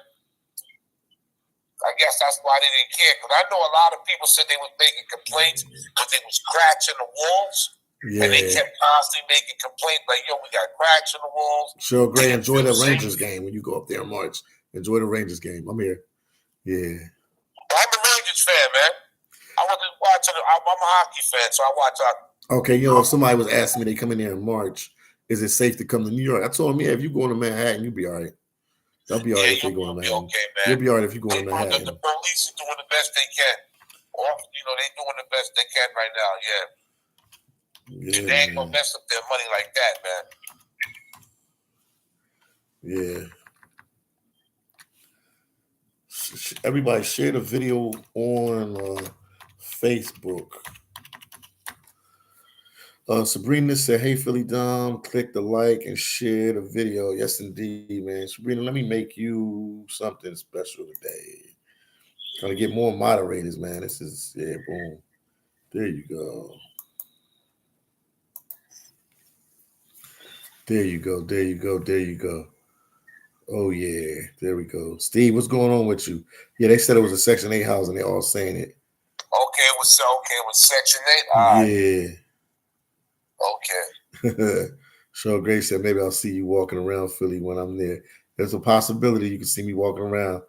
I guess that's why they didn't care. Because I know a lot of people said they was making complaints because there was cracks in the walls. Yeah. And they kept constantly making complaints like, yo, we got cracks in the walls. Sure, Gray, enjoy the Rangers game when you go up there in March. Enjoy the Rangers game. I'm here. Yeah. I'm a Rangers fan, man. I wasn't watching. I'm a hockey fan, so I watch hockey. Okay, if somebody was asking me, they come in there in March, is it safe to come to New York? I told them, yeah, if you go to Manhattan, you'll be all right. They'll be all right if they go to Manhattan. Okay, man. You'll be all right if you go to Manhattan. The police are doing the best they can. Or, they're doing the best they can right now, yeah. They ain't gonna mess up their money like that, man. Yeah. Everybody share the video on Facebook. Sabrina said, hey, phillydom, click the like and share the video. Yes, indeed, man. Sabrina, let me make you something special today. Trying to get more moderators, man. This is, boom. There you go. There you go. Oh, yeah. There we go. Steve, what's going on with you? Yeah, they said it was a Section 8 house, and they're all saying it. Okay, it was Section 8? Yeah. Okay. Sean Gray said, maybe I'll see you walking around Philly when I'm there. There's a possibility you can see me walking around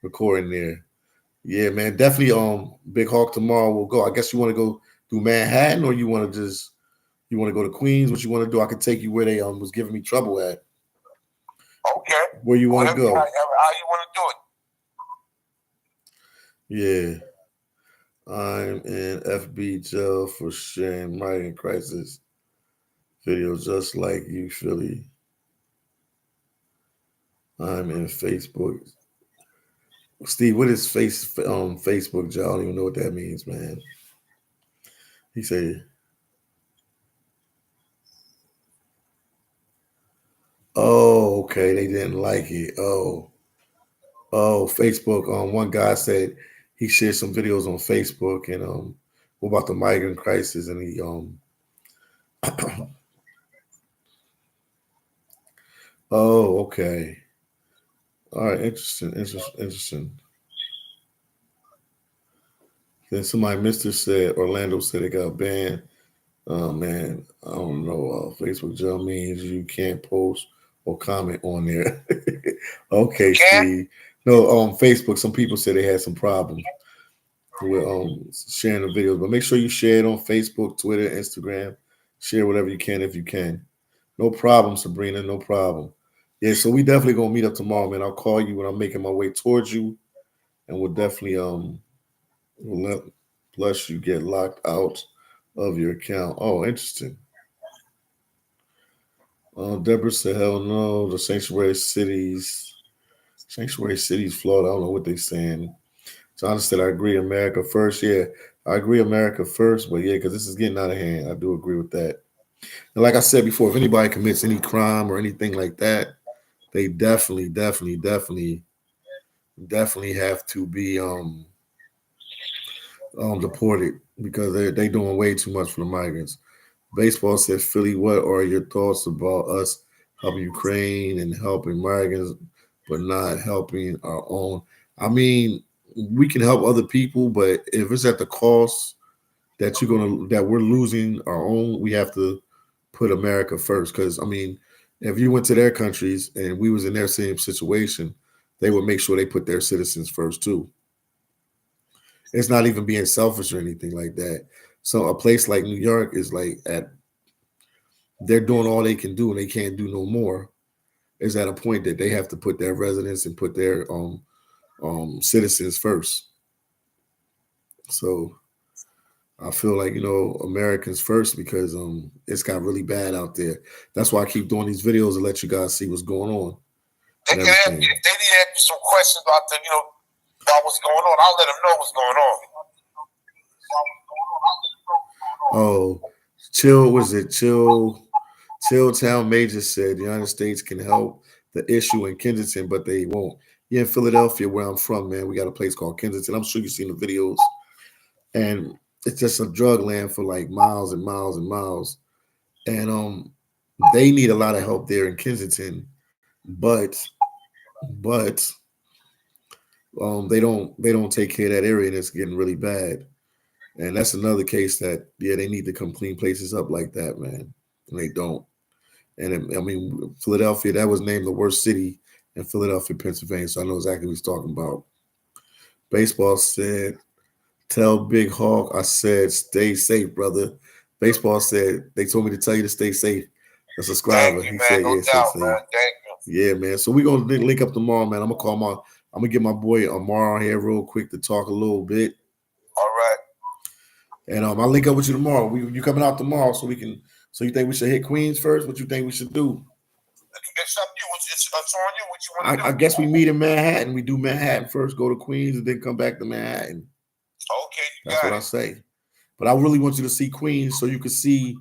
recording there. Yeah, man. Definitely Big Hawk tomorrow will go. I guess you want to go through Manhattan, or you want to go to Queens? What you want to do? I could take you where they was giving me trouble at. Okay. Where you want to go? How you want to do it? Yeah. I'm in FB jail for sharing migrant crisis video just like you, Philly. I'm in Facebook. Steve, what is Facebook jail? I don't even know what that means, man. He said, "Oh, okay, they didn't like it. Oh, Facebook. One guy said he shared some videos on Facebook and what about the migrant crisis, and he oh, okay, all right, interesting. Then somebody, Mister said Orlando said it got banned. Oh man, I don't know. Facebook jail means you can't post or comment on there. Okay, Steve. No, on Facebook, some people said they had some problems with sharing the videos, but make sure you share it on Facebook, Twitter, Instagram. Share whatever you can if you can. No problem, Sabrina. No problem. Yeah, so we definitely gonna meet up tomorrow, man. I'll call you when I'm making my way towards you, and we'll definitely we'll let plus you get locked out of your account. Oh, interesting. Deborah said, "Hell no, the sanctuary cities, Florida. I don't know what they're saying." John said, "I agree, America first." Yeah, I agree, America first. But yeah, because this is getting out of hand. I do agree with that. And like I said before, if anybody commits any crime or anything like that, they definitely have to be deported because they doing way too much for the migrants. Baseball said, Philly, what are your thoughts about us helping Ukraine and helping migrants, but not helping our own? I mean, we can help other people, but if it's at the cost that we're losing our own, we have to put America first. Because I mean, if you went to their countries and we was in their same situation, they would make sure they put their citizens first too. It's not even being selfish or anything like that. So a place like New York is like at they're doing all they can do and they can't do no more. Is at a point that they have to put their residents and put their citizens first. So I feel like Americans first because it's got really bad out there. That's why I keep doing these videos to let you guys see what's going on and everything. They need to ask me some questions about about what's going on. I'll let them know what's going on. Oh, chill was it chill? Chilltown Major said the United States can help the issue in Kensington, but they won't. Yeah, in Philadelphia, where I'm from, man, we got a place called Kensington. I'm sure you've seen the videos, and it's just a drug land for like miles and miles and miles. And they need a lot of help there in Kensington, but but they don't take care of that area, and it's getting really bad. And that's another case that yeah, they need to come clean places up like that, man, and they don't. And I mean, Philadelphia, that was named the worst city in Philadelphia, Pennsylvania. So I know exactly what he's talking about. Baseball said, "Tell Big Hawk I said stay safe, brother." Baseball said they told me to tell you to stay safe. A subscriber. Thank you, He man. said, No "Yeah, stay doubt, safe." man. Thank you. Yeah, man. So we're gonna link up tomorrow, man. I'm gonna call my. I'm gonna get my boy Amar on here real quick to talk a little bit, All right. and I'll link up with you tomorrow. You coming out tomorrow so we can. So you think we should hit Queens first? What you think we should do? It's up to you. It's on you. What you want to I do? guess we meet in Manhattan. We do Manhattan first, go to Queens, and then come back to Manhattan. Okay, you That's got what I it. say. But I really want you to see Queens so you can see,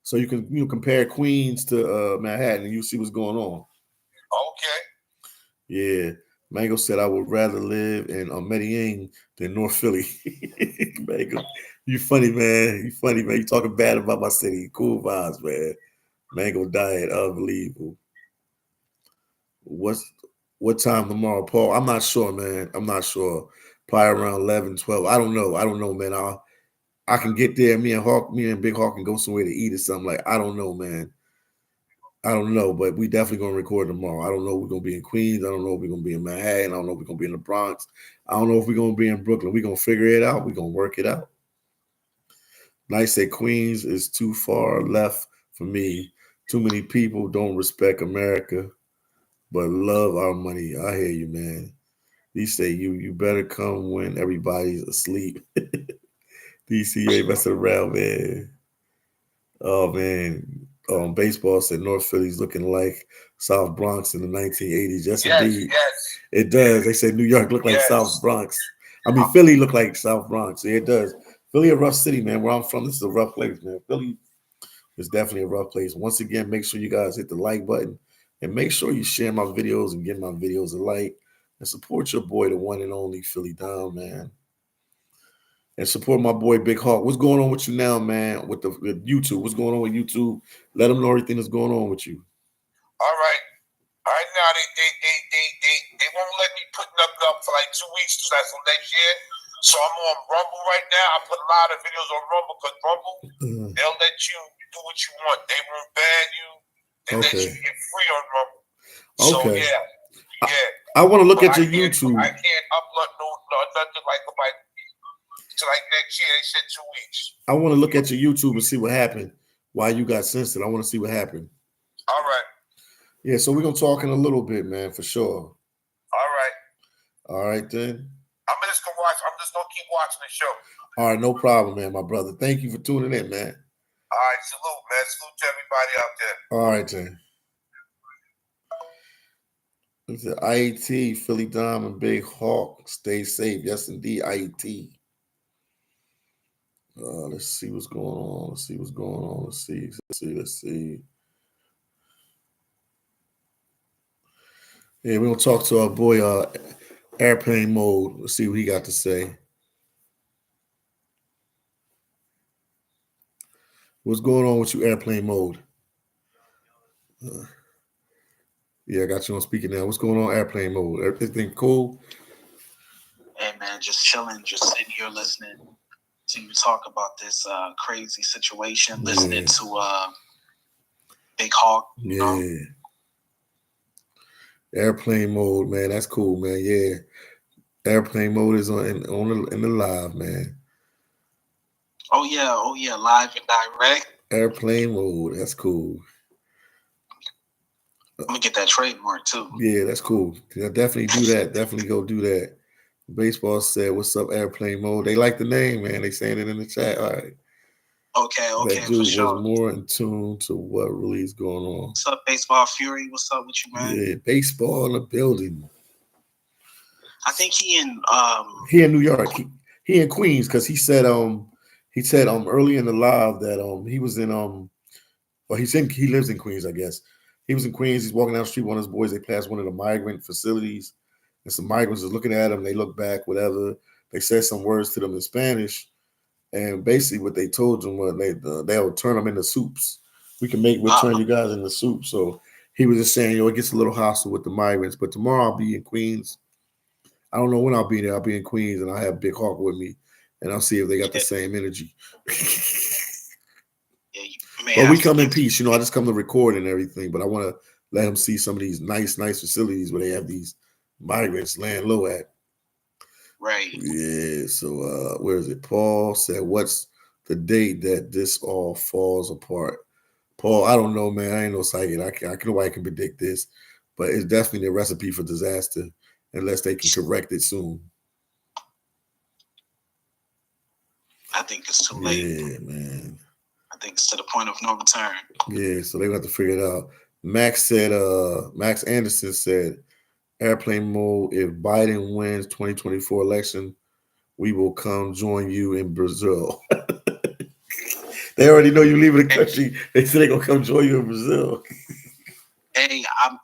so you can compare Queens to Manhattan and you see what's going on. Okay. Yeah. Mango said I would rather live in Medellin than North Philly. Mango, you funny man. You funny man. You talking bad about my city. Cool vibes, man. Mango diet, unbelievable. What's what time tomorrow, Paul? I'm not sure, man. I'm not sure. Probably around 11, 12. I don't know. I don't know, man. I can get there. Me and Big Hawk can go somewhere to eat or something. Like, I don't know, man. I don't know, but we definitely gonna record tomorrow. I don't know if we're gonna be in Queens. I don't know if we're gonna be in Manhattan. I don't know if we're gonna be in the Bronx. I don't know if we're gonna be in Brooklyn. We're gonna figure it out. We're gonna work it out. Nice say Queens is too far left for me. Too many people don't respect America, but love our money. I hear you, man. He say you better come when everybody's asleep. DC, you ain't messing around, man. Oh man. Baseball said North Philly's looking like South Bronx in the 1980s. Yes, indeed. Yes. It does. They say New York look like South Bronx. I mean, Philly look like South Bronx. Yeah, it does. Philly a rough city, man. Where I'm from, this is a rough place, man. Philly is definitely a rough place. Once again, make sure you guys hit the like button and make sure you share my videos and give my videos a like and support your boy, the one and only phillydom, man. And support my boy Big Hawk. What's going on with you now, man? With YouTube, what's going on with YouTube? Let them know everything that's going on with you. All right. Right now, they won't let me put nothing up for like 2 weeks until next year. So I'm on Rumble right now. I put a lot of videos on Rumble because Rumble, they'll let you do what you want. They won't ban you. They let you get free on Rumble. So yeah. I want to look at your YouTube. I can't upload nothing like next year. They said 2 weeks. I want to look at your YouTube and see what happened. Why you got censored? I want to see what happened. All right. Yeah, so we're gonna talk in a little bit, man, for sure. All right then. I'm just gonna keep watching the show. All right, no problem, man, my brother. Thank you for tuning in, man. All right, salute, man. Salute to everybody out there. All right then. It's the IET, phillydom, and Big Hawk. Stay safe. Yes, indeed, IET. Let's see what's going on. Let's see. Yeah, we're gonna talk to our boy Airplane Mode. Let's see what he got to say. What's going on with you, Airplane Mode? Yeah, I got you on speaker now. What's going on, Airplane Mode? Everything cool? Hey man, just chilling, just sitting here listening to you talk about this crazy situation, listening to Big Hawk. Yeah. Airplane Mode, man. That's cool, man. Yeah. Airplane Mode is in the live, man. Oh yeah, live and direct. Airplane Mode, that's cool. I'm gonna get that trademark too. Yeah, that's cool. Yeah, definitely do that. Definitely go do that. Baseball said, "What's up, Airplane Mode?" They like the name, man. They saying it in the chat. All right. Okay, that dude for sure. was more in tune to what really is going on. What's up, Baseball Fury? What's up with you, man? Yeah, baseball in the building. I think he in New York. He in Queens because he said early in the live that he was in well he lives in Queens, I guess. He was in Queens. He's walking down the street. One of his boys, they passed one of the migrant facilities, and some migrants is looking at him. They look back, whatever. They said some words to them in Spanish, and basically what they told them was they'll turn them into soups. We'll turn you guys into soup. So he was just saying, it gets a little hostile with the migrants. But tomorrow I'll be in Queens. I don't know when I'll be there. I'll be in Queens, and I'll have Big Hawk with me, and I'll see if they got the same energy. But we come in peace. I just come to record and everything, but I want to let him see some of these nice facilities where they have these migrants laying low at. Right. Yeah. So where is it? Paul said, "What's the date that this all falls apart?" Paul, I don't know, man. I ain't no psychic. Nobody can predict this, but it's definitely a recipe for disaster unless they can correct it soon. I think it's too late. Yeah, man. I think it's to the point of no return. Yeah, so they have to figure it out. Max Anderson said, Airplane Mode, if Biden wins 2024 election, we will come join you in Brazil. They already know you leaving the country. They said they're going to come join you in Brazil. Hey, I've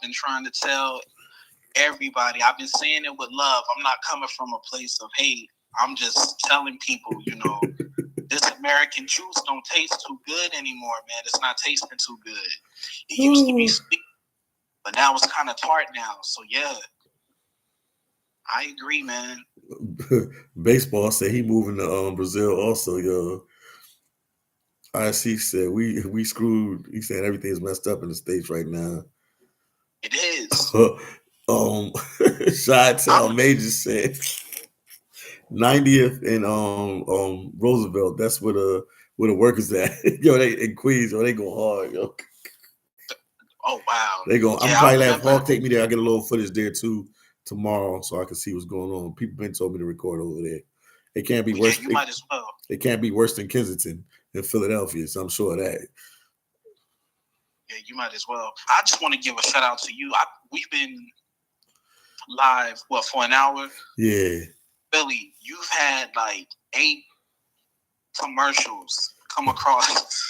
been trying to tell everybody, I've been saying it with love. I'm not coming from a place of hate. I'm just telling people, this American juice don't taste too good anymore, man. It's not tasting too good. It used to be sweet, but now it's kind of tart now. So yeah, I agree, man. Baseball said he moving to Brazil also, yo. IC said we screwed. He said everything's messed up in the States right now. It is. Chi-Town Major said 90th and Roosevelt. That's where the workers at. Yo, they in Queens. Yo, they go hard. Yo. Oh wow. They go. I'm probably have Hawk take me there. I get a little footage there too tomorrow so I can see what's going on. People been told me to record over there. It can't be worse. Yeah, you might as well. It can't be worse than Kensington and Philadelphia, so I'm sure of that. Yeah, you might as well. I just want to give a shout out to you. We've been live, for an hour? Yeah. Billy, you've had like 8 commercials come across.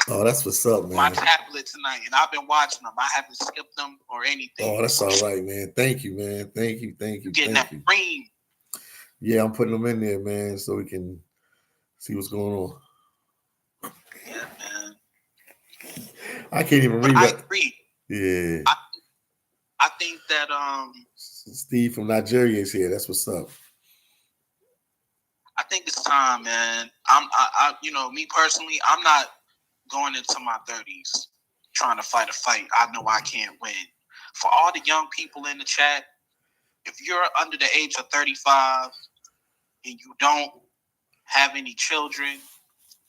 Oh, that's what's up, man. My tablet tonight, and I've been watching them. I haven't skipped them or anything. Oh, that's all right, man. Thank you, man. Thank you. You're getting that cream. Yeah, I'm putting them in there, man, so we can see what's going on. Yeah, man. I can't even read. I agree. Yeah. I think that Steve from Nigeria is here. That's what's up. I think it's time, man. I me personally, I'm not going into my 30s trying to fight a fight I know I can't win. For all the young people in the chat, if you're under the age of 35 and you don't have any children,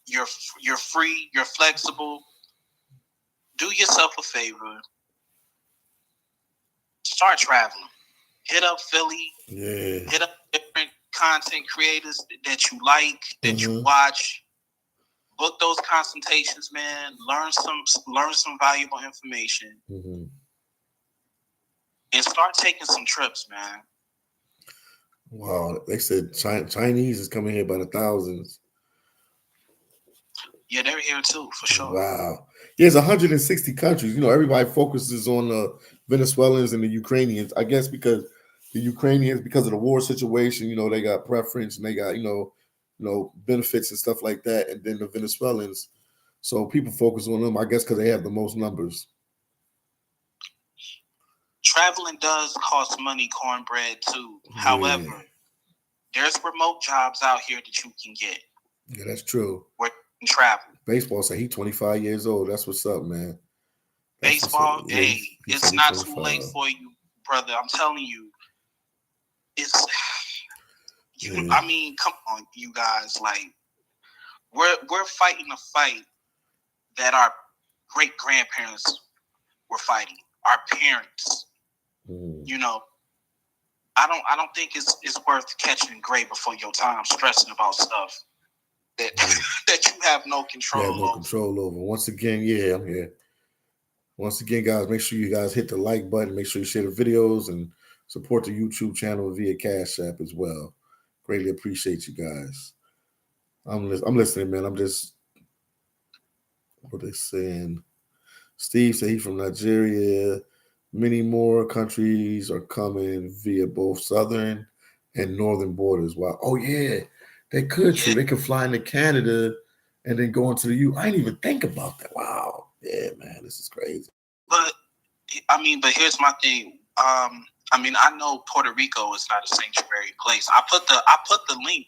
you're free, you're flexible, do yourself a favor. Start traveling. Hit up Philly. Yeah. Hit up different content creators that you like, that you watch. Book those consultations, man. Learn some valuable information. And start taking some trips, man. Wow. They said Chinese is coming here by the thousands. Yeah, they're here too, for sure. Wow. There's 160 countries. Everybody focuses on the Venezuelans and the Ukrainians. I guess because the Ukrainians, because of the war situation, they got preference and they got, benefits and stuff like that. And then the Venezuelans. So people focus on them, I guess, because they have the most numbers. Traveling does cost money, cornbread too. Yeah. However, there's remote jobs out here that you can get. Yeah, that's true. Where you can travel. Baseball said he's 25 years old. That's what's up, man. Baseball, hey, it's not too late for you, brother. I'm telling you. I mean, come on, you guys. Like, we're fighting a fight that our great grandparents were fighting. Our parents. I don't think it's worth catching gray before your time, stressing about stuff that that you have no control over. Once again, yeah, I'm here. Once again, guys, make sure you guys hit the like button. Make sure you share the videos and support the YouTube channel via Cash App as well. Greatly appreciate you guys. I'm listening, man. I'm just, what they saying. Steve said he's from Nigeria. Many more countries are coming via both southern and northern borders. Wow. Oh, yeah. They could. Yeah. They could fly into Canada and then go into the U. I didn't even think about that. Wow. Yeah, man. This is crazy. But here's my thing. I know Puerto Rico is not a sanctuary place. I put the link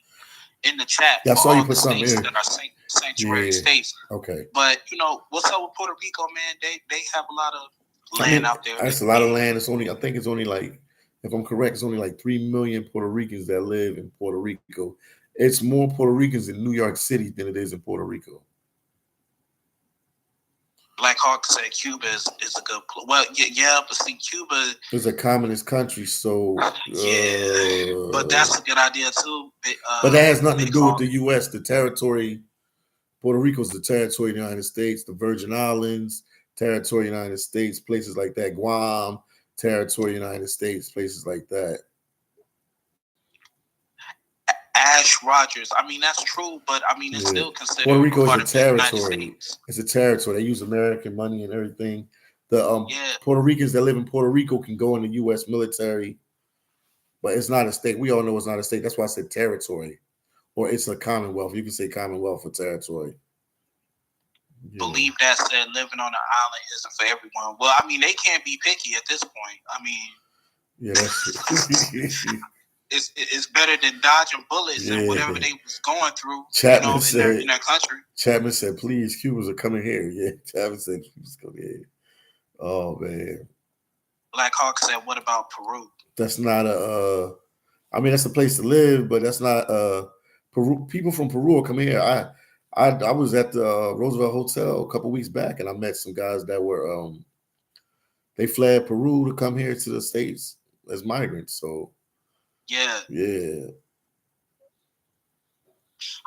in the chat. Yeah, I saw you put something in. That are sanctuary states. Okay. But what's up with Puerto Rico, man? They have a lot of land out there. That's a lot of land. I think it's only like, if I'm correct, it's only like 3 million Puerto Ricans that live in Puerto Rico. It's more Puerto Ricans in New York City than it is in Puerto Rico. Black Hawk said Cuba is a good place. Well, yeah, but see, Cuba is a communist country, so but that's a good idea too. But that has nothing to do with the U.S. The territory, Puerto Rico is the territory of the United States. The Virgin Islands, territory of the United States. Places like that, Guam, territory of the United States. Places like that. Ash Rogers. That's true, but it's still considered Puerto Rico part is a territory. It's a territory. They use American money and everything. The Puerto Ricans that live in Puerto Rico can go in the U.S. military, but it's not a state. We all know it's not a state. That's why I said territory, or it's a commonwealth. You can say commonwealth or territory. Yeah. Believe that said living on an island isn't for everyone. Well, they can't be picky at this point. Yeah, that's it. It's better than dodging bullets and whatever they was going through. Chapman said, in that country. Chapman said, "Please, Cubans are coming here." Yeah, Chapman said, "Cubans coming here." Oh man. Black Hawk said, "What about Peru?" That's not that's a place to live, but that's not Peru. People from Peru are coming here. I was at the Roosevelt Hotel a couple weeks back, and I met some guys that were they fled Peru to come here to the States. as migrants. So yeah.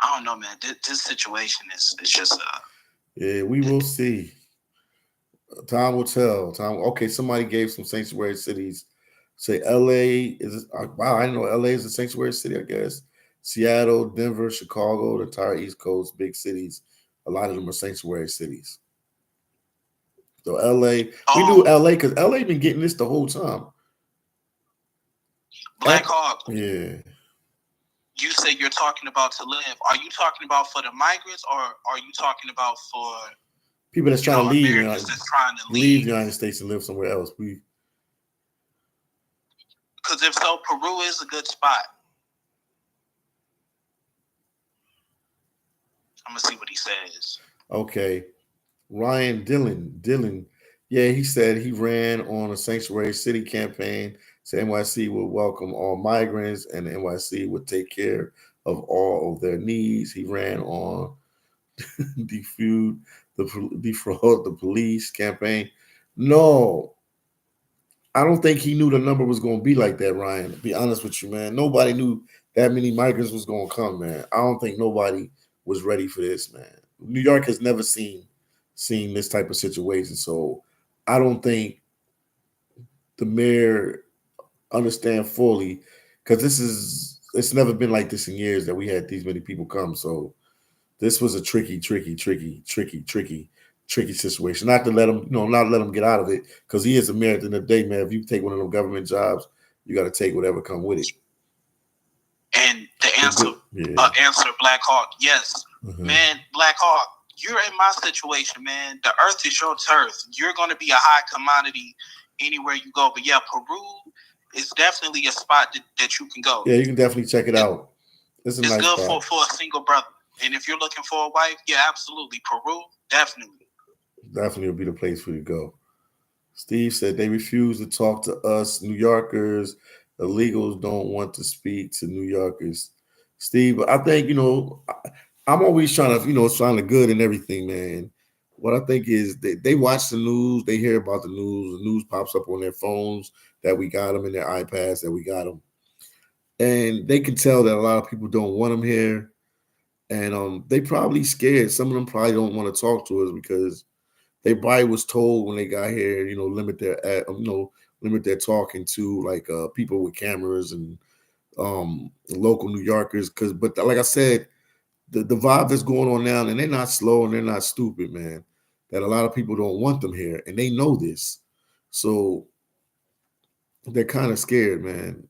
I don't know, man. This situation is just yeah. We will see. Time will tell. Okay, somebody gave some sanctuary cities. Say LA is wow. I didn't know LA is a sanctuary city. I guess Seattle, Denver, Chicago, the entire East Coast, big cities. A lot of them are sanctuary cities. So LA, we knew LA because LA been getting this the whole time. Black Hawk. Yeah. You say you're talking about to live. Are you talking about for the migrants, or are you talking about for people that's trying to leave, Americans that's trying to leave the United States and live somewhere else? Because if so, Peru is a good spot. I'm gonna see what he says. Okay. Ryan Dillon. Yeah, he said he ran on a sanctuary city campaign. So NYC would welcome all migrants and the NYC would take care of all of their needs. He ran on defraud the police campaign. No, I don't think he knew the number was going to be like that, Ryan. To be honest with you, man, nobody knew that many migrants was going to come, man. I don't think nobody was ready for this, man. New York has never seen this type of situation, so I don't think the mayor understand fully because it's never been like this in years that we had these many people come. So this was a tricky situation. Not to let him, not let him get out of it because he is a mayor at the end of the day, man. If you take one of them government jobs, you got to take whatever come with it. And the answer, Black Hawk, yes, man, Black Hawk. You're in my situation, man. The earth is your turf. You're going to be a high commodity anywhere you go. But yeah, Peru is definitely a spot that you can go. Yeah, you can definitely check it out. It's nice good spot. for a single brother. And if you're looking for a wife, yeah, absolutely. Peru, definitely. Definitely will be the place for you to go. Steve said they refuse to talk to us New Yorkers. Illegals don't want to speak to New Yorkers. Steve, I think, I'm always trying to, trying to good and everything, man. What I think is they watch the news, they hear about the news pops up on their phones that we got them, in their iPads that we got them. And they can tell that a lot of people don't want them here. And they probably scared. Some of them probably don't want to talk to us because they probably was told when they got here, limit their talking to like people with cameras and local New Yorkers. But like I said, the vibe that's going on now, and they're not slow and they're not stupid, man. That a lot of people don't want them here, and they know this, so they're kind of scared, man.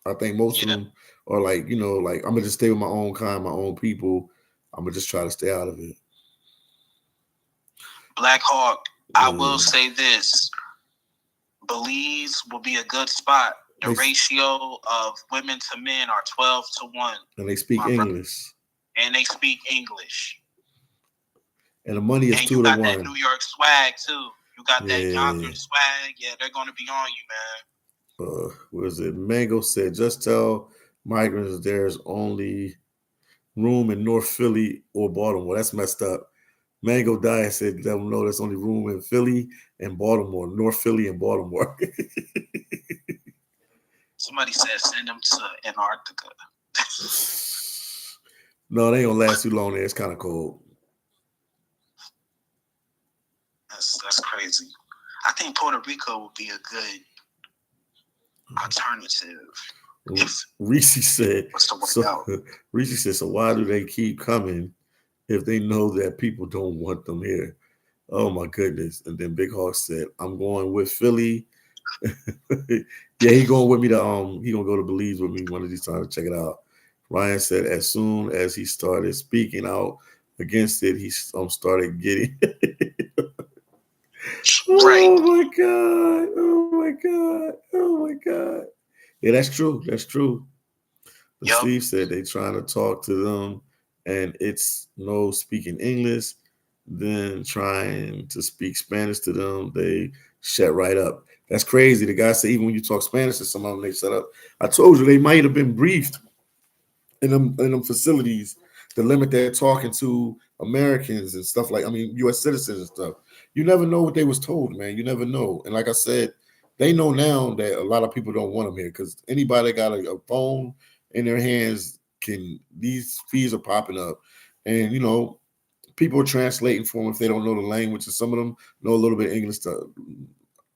I think most of them are like, like I'm gonna just stay with my own kind, my own people. I'm gonna just try to stay out of it. Black Hawk, I will say this: Belize will be a good spot. The ratio of women to men are 12-1, and they speak English. And they speak English. And the money is 2-1. You got that New York swag too. You got that Yonkers swag. Yeah, they're gonna be on you, man. What is it? Mango said, just tell migrants there's only room in North Philly or Baltimore. That's messed up. Mango Diet said, let them know there's only room in Philly and Baltimore, North Philly and Baltimore. Somebody said send them to Antarctica. No, they ain't gonna last too long there. It's kind of cold. That's crazy. I think Puerto Rico would be a good alternative. Reese said, so why do they keep coming if they know that people don't want them here? Oh my goodness. And then Big Hawk said, I'm going with Philly. Yeah, he going with me to he gonna go to Belize with me one of these times to check it out. Ryan said as soon as he started speaking out against it, he started getting Oh my God. Oh my God. Oh my God. Yeah, that's true. That's true. Yep. Steve said they trying to talk to them and it's no speaking English. Then trying to speak Spanish to them, they shut right up. That's crazy. The guy said even when you talk Spanish to some of them, they shut up. I told you they might have been briefed in them facilities to limit their talking to Americans and stuff like, U.S. citizens and stuff. You never know what they was told, man. You never know. And like I said, they know now that a lot of people don't want them here because anybody that got a phone in their hands these fees are popping up, and people are translating for them if they don't know the language, and some of them know a little bit of English.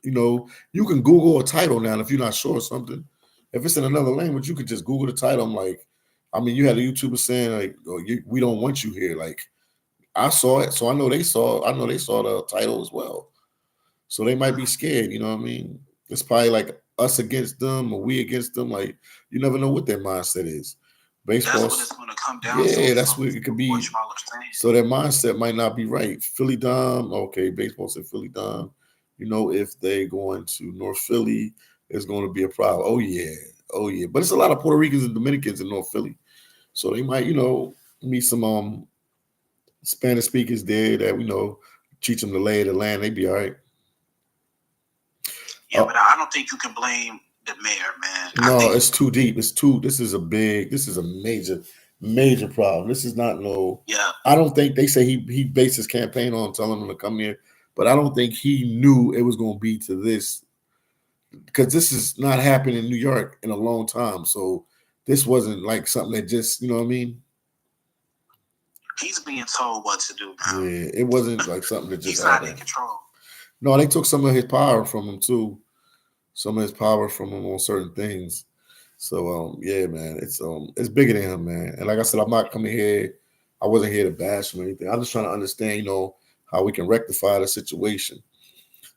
You can Google a title now if you're not sure of something. If it's in another language, you could just Google the title. I'm like, you had a YouTuber saying like, "Oh, we don't want you here." Like, I saw it, so I know they saw. I know they saw the title as well. So they might be scared. You know what I mean? It's probably like us against them or we against them. Like, you never know what their mindset is. Baseball. That's what it's going to come down to. Yeah, that's what it could be. So their mindset might not be right. Phillydom, okay, baseball said Phillydom. If they going to North Philly, it's going to be a problem. Oh yeah. But it's a lot of Puerto Ricans and Dominicans in North Philly, so they might, meet some Spanish speakers there that teach them the lay of the land. They be all right. Yeah, but I don't think you can blame the mayor, man. No, it's too deep. This is a major problem. This is not no. Yeah. I don't think they say he based his campaign on telling them to come here, but I don't think he knew it was going to be to this, because this is not happening in New York in a long time. So this wasn't like something that just, you know what I mean? He's being told what to do now. Yeah, it wasn't like something that just he's not in control. No, they took some of his power from him too. Some of his power from him on certain things. So yeah, man, it's bigger than him, man. And like I said, I'm not coming here. I wasn't here to bash him or anything. I'm just trying to understand, how we can rectify the situation.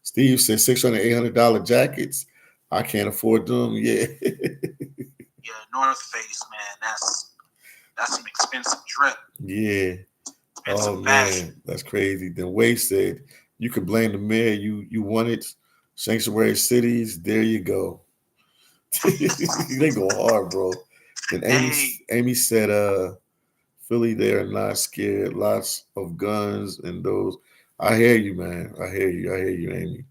Steve said $600, $800 jackets. I can't afford them. Yeah. Yeah, North Face, man. That's some expensive drip. Yeah. Oh man, that's crazy. Then Wade said, "You could blame the mayor. You wanted sanctuary cities. There you go." They go hard, bro. And Amy said, "Philly, they are not scared. Lots of guns and those." I hear you, man. I hear you, Amy.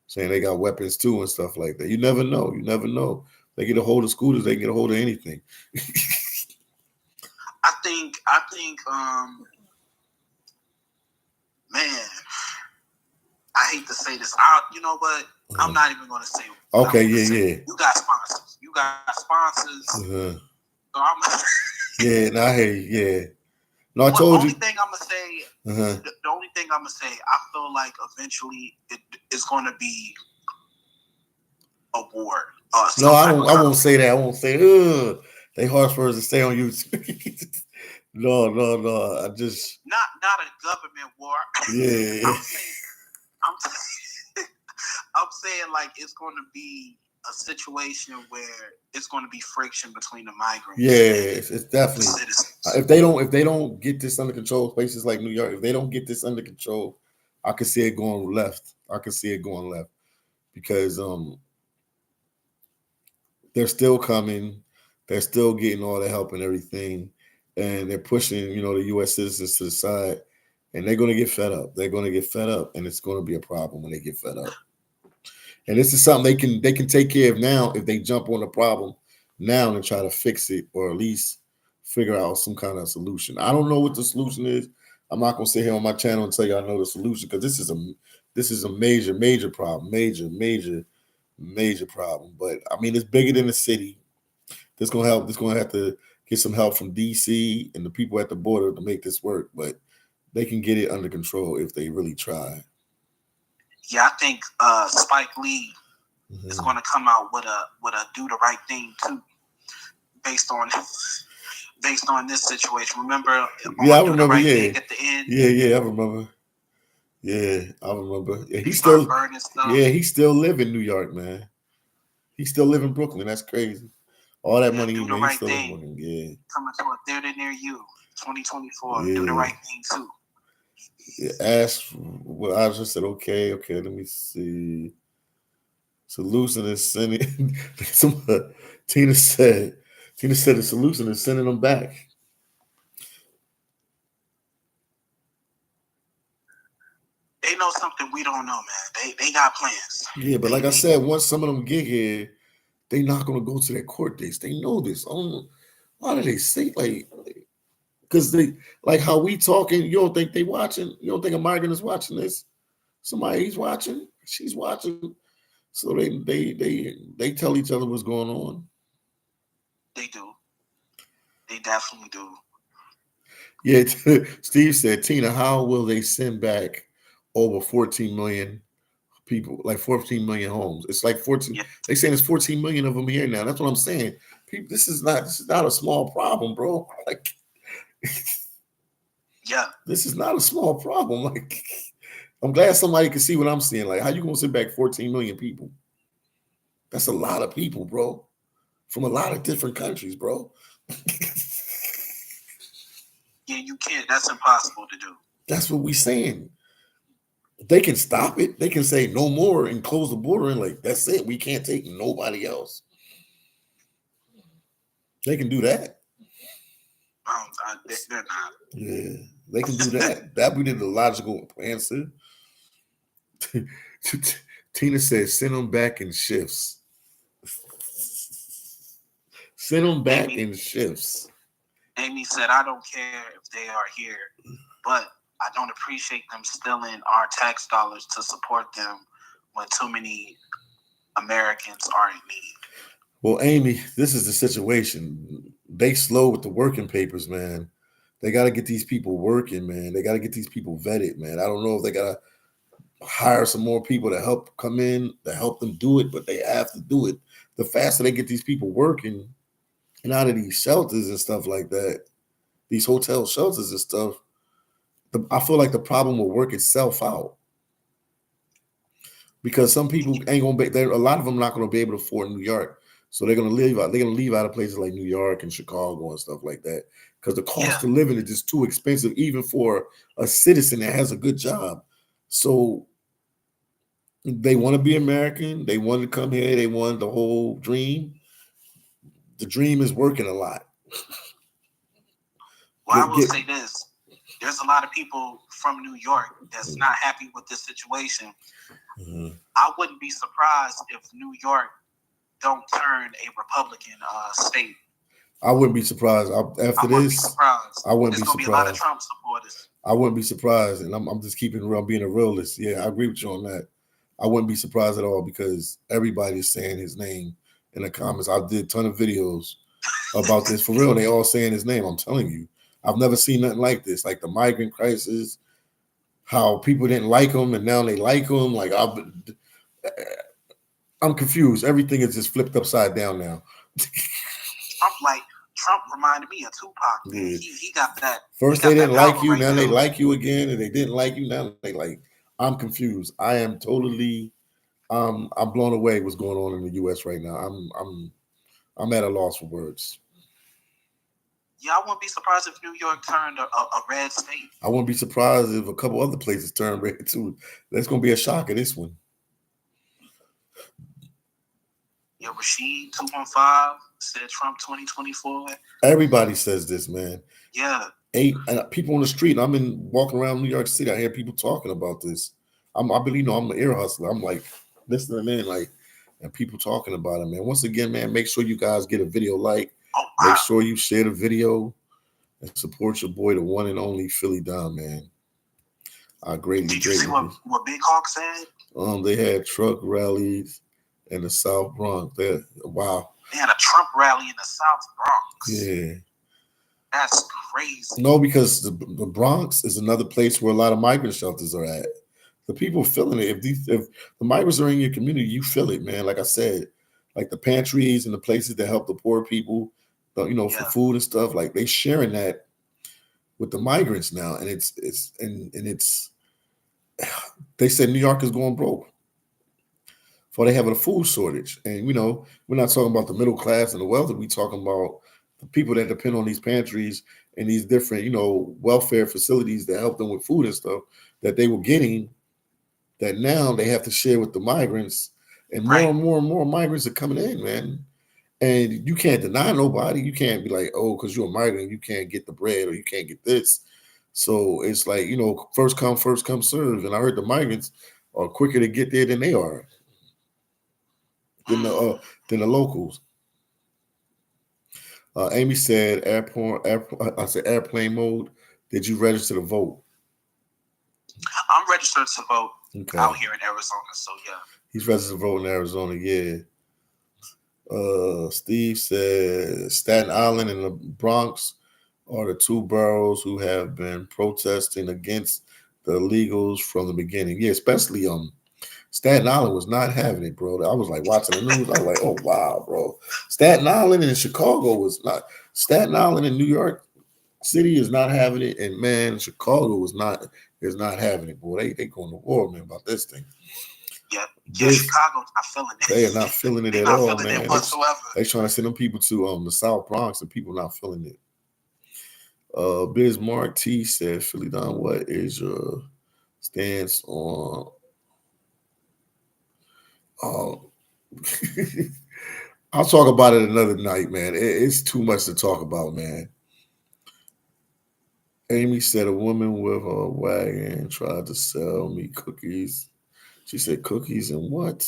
Saying they got weapons too and stuff like that. You never know. They get a hold of scooters. They get a hold of anything. I think, man, I hate to say this. You know what? I'm not even going to say. Okay, yeah. You got sponsors. So yeah, no, I hear you. Yeah. No, I told you. The only thing I'm gonna say, I feel like eventually it's going to be a war. No, I won't say that. I won't say, they hard for us to stay on YouTube. No. I just not a government war. Yeah. I'm saying like it's going to be a situation where it's going to be friction between the migrants. Yeah, it's definitely. If they don't get this under control, places like New York, if they don't get this under control, I could see it going left. Because they're still coming, they're still getting all the help and everything, and they're pushing, the U.S. citizens to the side, and they're going to get fed up. And it's going to be a problem when they get fed up. And this is something they can take care of now if they jump on the problem now and try to fix it, or at least figure out some kind of solution. I don't know what the solution is. I'm not going to sit here on my channel and tell you I know the solution, because this is a major problem, major problem. But I mean, it's bigger than the city. This going to help. This going to have to get some help from DC and the people at the border to make this work. But they can get it under control if they really try. Yeah, I think Spike Lee is going to come out with a do the right thing too, based on this situation. Remember? Yeah, I remember. Yeah, at the end. Yeah, I remember. Yeah, I remember. Yeah, he's still live in New York, man. He still live in Brooklyn. That's crazy. All that money he made, he's still in Brooklyn. Yeah, coming to a theater near you, 2024. Yeah. Do the right thing too. Yeah, I just said, okay, let me see. Solution is sending. Tina said the solution is sending them back. They know something we don't know, man. They got plans. Yeah, but like I said, once some of them get here, they're not going to go to their court dates. They know this. Why do they say like? Because they like how we talking. You don't think they watching? You don't think a migrant is watching this? He's watching. She's watching. So they tell each other what's going on. They do. They definitely do. Yeah, Steve said, Tina, how will they send back over 14 million people, like 14 million homes? It's like 14. Yeah. They saying there's 14 million of them here now. That's what I'm saying. People, this is not a small problem, bro. Like, yeah, this is not a small problem. Like, I'm glad somebody can see what I'm seeing. Like, how you gonna send back 14 million people? That's a lot of people, bro, from a lot of different countries, bro. Yeah, you can't. That's impossible to do. That's what we saying. They can stop it. They can say no more and close the border and like, that's it. We can't take nobody else. They can do that. They're not. Yeah, they can do that. That would be the logical answer. Tina says, send them back in shifts. Send them back in shifts. Amy said, I don't care if they are here, but I don't appreciate them stealing our tax dollars to support them when too many Americans are in need. Well, Amy, this is the situation. They slow with the working papers, man. They got to get these people working, man. They got to get these people vetted, man. I don't know if they got to hire some more people to help come in, to help them do it, but they have to do it. The faster they get these people working and out of these shelters and stuff like that, these hotel shelters and stuff, I feel like the problem will work itself out. Because some people ain't gonna be, a lot of them not gonna be able to afford New York. So they're gonna leave out. They're gonna leave out of places like New York and Chicago and stuff like that because the cost of living is just too expensive, even for a citizen that has a good job. So they want to be American. They want to come here. They want the whole dream. The dream is working a lot. Well, I will say this: there's a lot of people from New York that's not happy with this situation. Mm-hmm. I wouldn't be surprised if New York don't turn a Republican state. I wouldn't be surprised. After this, I wouldn't be surprised. There's going to be a lot of Trump supporters. I wouldn't be surprised, and I'm just keeping it real, being a realist. Yeah, I agree with you on that. I wouldn't be surprised at all because everybody's saying his name in the comments. I did a ton of videos about this. For real, they all saying his name. I'm telling you. I've never seen nothing like this, like the migrant crisis, how people didn't like him and now they like him. Like, I'm confused. Everything is just flipped upside down now. Trump reminded me of Tupac. Man. Yeah. He got that. First they didn't like you, now they like you again, and they didn't like you, now they like. I'm confused. I am totally, I'm blown away what's going on in the U.S. right now. I'm at a loss for words. Yeah, I wouldn't be surprised if New York turned a red state. I wouldn't be surprised if a couple other places turn red too. That's going to be a shock of this one. Yeah, Rashid 215 said Trump 2024. Everybody says this, man. Yeah. People on the street. I'm walking around New York City. I hear people talking about this. I believe, I'm an ear hustler. I'm like listening, man, like, and people talking about it, man. Once again, man, make sure you guys get a video like. Oh, wow. Make sure you share the video and support your boy, the one and only phillydom, man. I greatly. Did you see what Big Hawk said? They had truck rallies in the South Bronx. Wow. They had a Trump rally in the South Bronx. Yeah. That's crazy. No, because the Bronx is another place where a lot of migrant shelters are at. The people feeling it. If the migrants are in your community, you feel it, man. Like I said, like the pantries and the places that help the poor people, for food and stuff, like they sharing that with the migrants now. And it's they said New York is going broke. For they having a food shortage. And, we're not talking about the middle class and the wealthy. We're talking about the people that depend on these pantries and these different, welfare facilities that help them with food and stuff that they were getting, that now they have to share with the migrants. And more and more and more migrants are coming in, man. And you can't deny nobody. You can't be like, oh, because you're a migrant, you can't get the bread or you can't get this. So it's like, first come, serve. And I heard the migrants are quicker to get there than they are. Than the locals. Amy said, airplane mode. Did you register to vote? I'm registered to vote out here in Arizona, so yeah. He's registered to vote in Arizona, yeah. Steve said Staten Island and the Bronx are the two boroughs who have been protesting against the illegals from the beginning. Yeah, especially Staten Island was not having it, bro. I was like watching the news. I was like, oh wow, bro. Staten Island and Chicago was not. Staten Island and New York City is not having it, and man, Chicago is not having it, boy. They going to war, man, about this thing. Yeah, Chicago's not feeling it. They are not feeling it at all, man. They trying to send them people to the South Bronx, and people not feeling it. Bismarck T said, phillydom, what is your stance on? I'll talk about it another night, man. It's too much to talk about, man. Amy said a woman with a wagon tried to sell me cookies. She said cookies and what?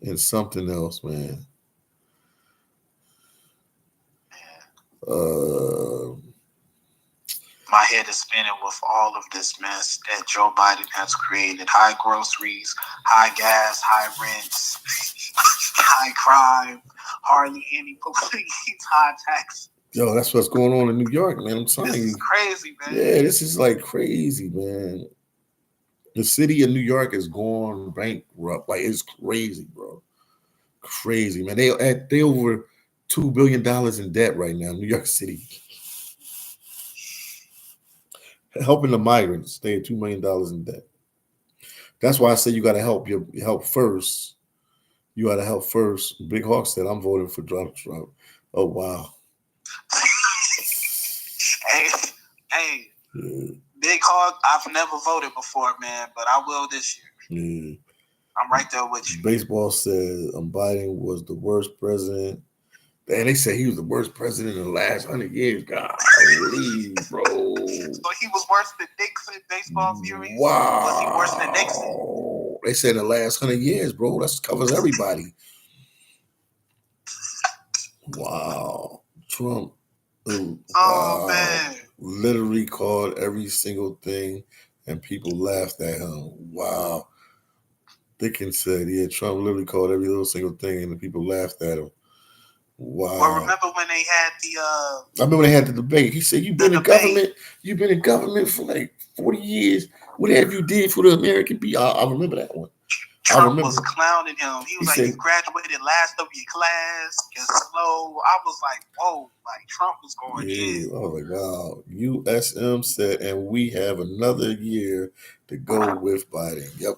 And something else, man. My head is spinning with all of this mess that Joe Biden has created. High groceries, high gas, high rents, high crime, hardly any police, high tax. Yo, that's what's going on in New York, man. I'm telling you. This is crazy, man. Yeah, this is like crazy, man. The city of New York is going bankrupt. Like, it's crazy, bro. Crazy, man. They over $2 billion in debt right now, New York City. Helping the migrants, they had $2 million in debt. That's why I say you got to help first. You got to help first. Big Hawk said, I'm voting for Donald Trump. Oh, wow. Hey, yeah. Big Hawk, I've never voted before, man, but I will this year. Yeah. I'm right there with you. Baseball said Biden was the worst president. And they said he was the worst president in the last 100 years. God, bro. So he was worse than Nixon, baseball theories? Wow. Was he worse than Nixon? They said in the last 100 years, bro. That covers everybody. Wow. Trump. Oh, man. Literally called every single thing, and people laughed at him. Wow. Dickens said, yeah, Trump literally called every little single thing, and the people laughed at him. Wow. Well, remember when they had I remember when they had the debate. He said, You've been in government for like 40 years. What have you did for the American people? I remember that one. Trump was clowning him. He was like, you graduated last of your class. You're slow. I was like, whoa. Like, Trump was going in. I was like, wow. USM said, and we have another year to go with Biden. Yep.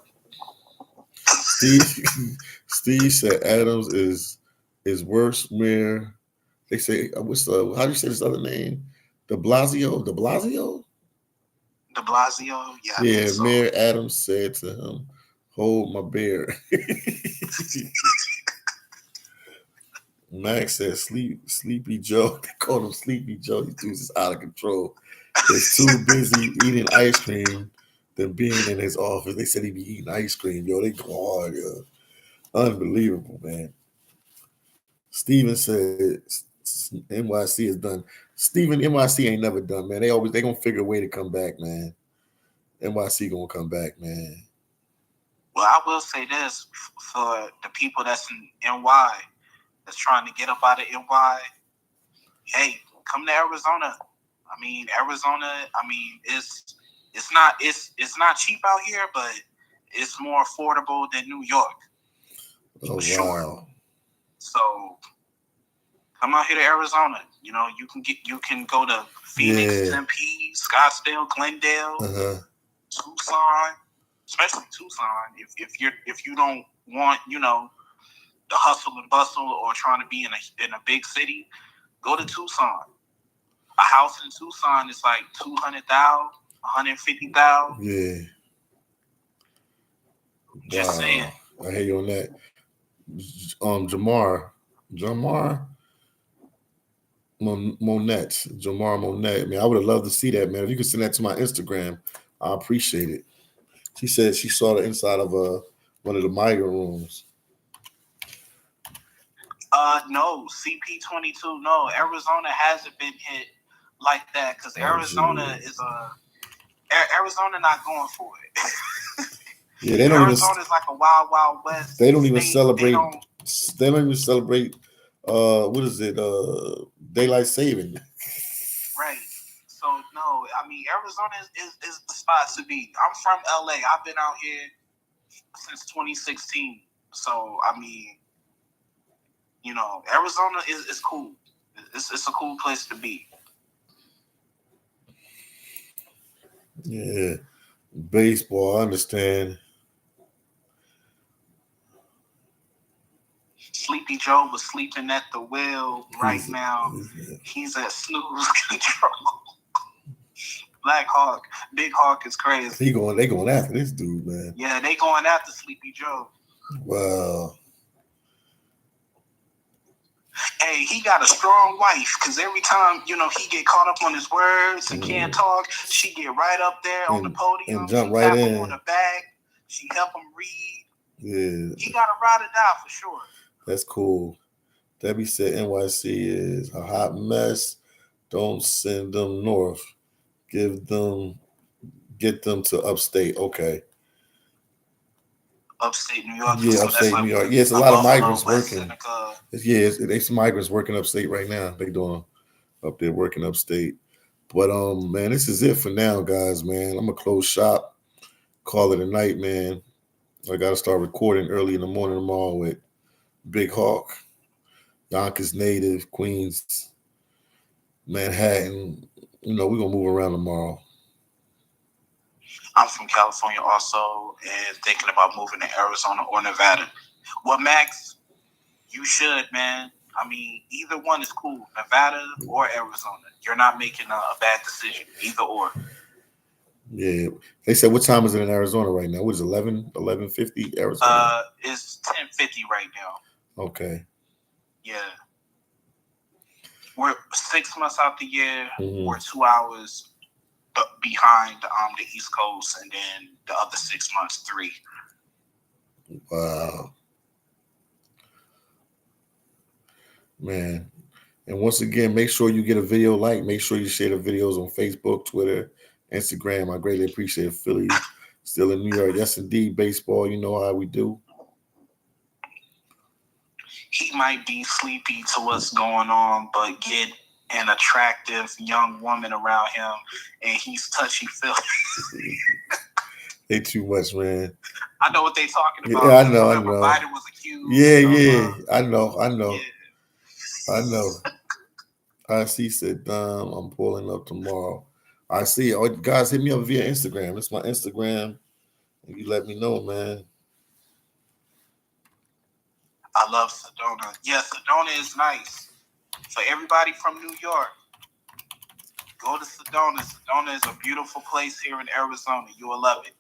Steve said Adams is worse mayor. They say, how do you say this other name? De Blasio? Yeah, so. Mayor Adams said to him, hold my beer. Max said, Sleepy Joe. They called him Sleepy Joe. These dudes is out of control. He's too busy eating ice cream than being in his office. They said he'd be eating ice cream. Yo, they go hard, yo. Unbelievable, man. Steven said NYC is done. Steven, NYC ain't never done, man. They gonna figure a way to come back, man. NYC gonna come back, man. Well, I will say this for the people that's in NY that's trying to get up out of NY. Hey, come to Arizona. I mean, it's not cheap out here, but it's more affordable than New York. Oh, sure. Wow. So come out here to Arizona. You know, you can go to Phoenix, Tempe, Scottsdale, Glendale, Tucson, especially Tucson. If you don't want, you know, the hustle and bustle or trying to be in a big city, go to Tucson. A house in Tucson is like $200,000, $150,000. Yeah. Just saying. I hear you on that. Jamar Monette. Man, I would have loved to see that, man. If you could send that to my Instagram, I appreciate it. She said she saw the inside of one of the migrant rooms. No, CP22. No, Arizona hasn't been hit like that because Arizona is Arizona not going for it. Yeah, they don't Arizona's like a wild, wild west. They don't even state. celebrate. They don't even celebrate. What is it? Daylight saving. Right. So no, I mean Arizona is the spot to be. I'm from LA. I've been out here since 2016. So I mean, you know, Arizona is cool. It's a cool place to be. Yeah, baseball. I understand. Sleepy Joe was sleeping at the wheel right now. He's at snooze control. Black Hawk, Big Hawk is crazy. They going after this dude, man. Yeah, they going after Sleepy Joe. Wow. Hey, he got a strong wife because every time, you know, he get caught up on his words and can't talk, she get right up there on the podium and jump she right tap in him on the back. She help him read. Yeah. He got a ride or die for sure. That's cool. Debbie said NYC is a hot mess. Don't send them north. Get them to upstate. Okay. Upstate New York. Yeah, so upstate like New York. Yeah, it's a lot of migrants working. It's migrants working upstate right now. They doing up there working upstate. But man, this is it for now, guys. Man, I'm gonna close shop. Call it a night, man. I gotta start recording early in the morning tomorrow with Big Hawk, Yonkers native, Queens, Manhattan. You know, we're gonna move around tomorrow. I'm from California also and thinking about moving to Arizona or Nevada. Well, Max, you should, man. I mean, either one is cool, Nevada or Arizona. You're not making a bad decision, either or. Yeah. They said, what time is it in Arizona right now? What is it, 11:50 Arizona? It's 10:50 right now. Okay. Yeah. We're 6 months out the year. Mm-hmm. We're 2 hours behind the East Coast, and then the other 6 months, 3. Wow. Man. And once again, make sure you get a video like. Make sure you share the videos on Facebook, Twitter, Instagram. I greatly appreciate it. Philly, still in New York. Yes, indeed. Baseball, you know how we do. He might be sleepy to what's going on, but get an attractive young woman around him, and he's touchy-feely. They too much, man. I know what they talking about. Yeah, I know. Biden was accused. Yeah. I know. Yeah. I know. I see. Said, I'm pulling up tomorrow. I see. Oh, guys, hit me up via Instagram. It's my Instagram. You let me know, man. I love Sedona. Yeah, Sedona is nice. For everybody from New York, go to Sedona. Sedona is a beautiful place here in Arizona. You will love it.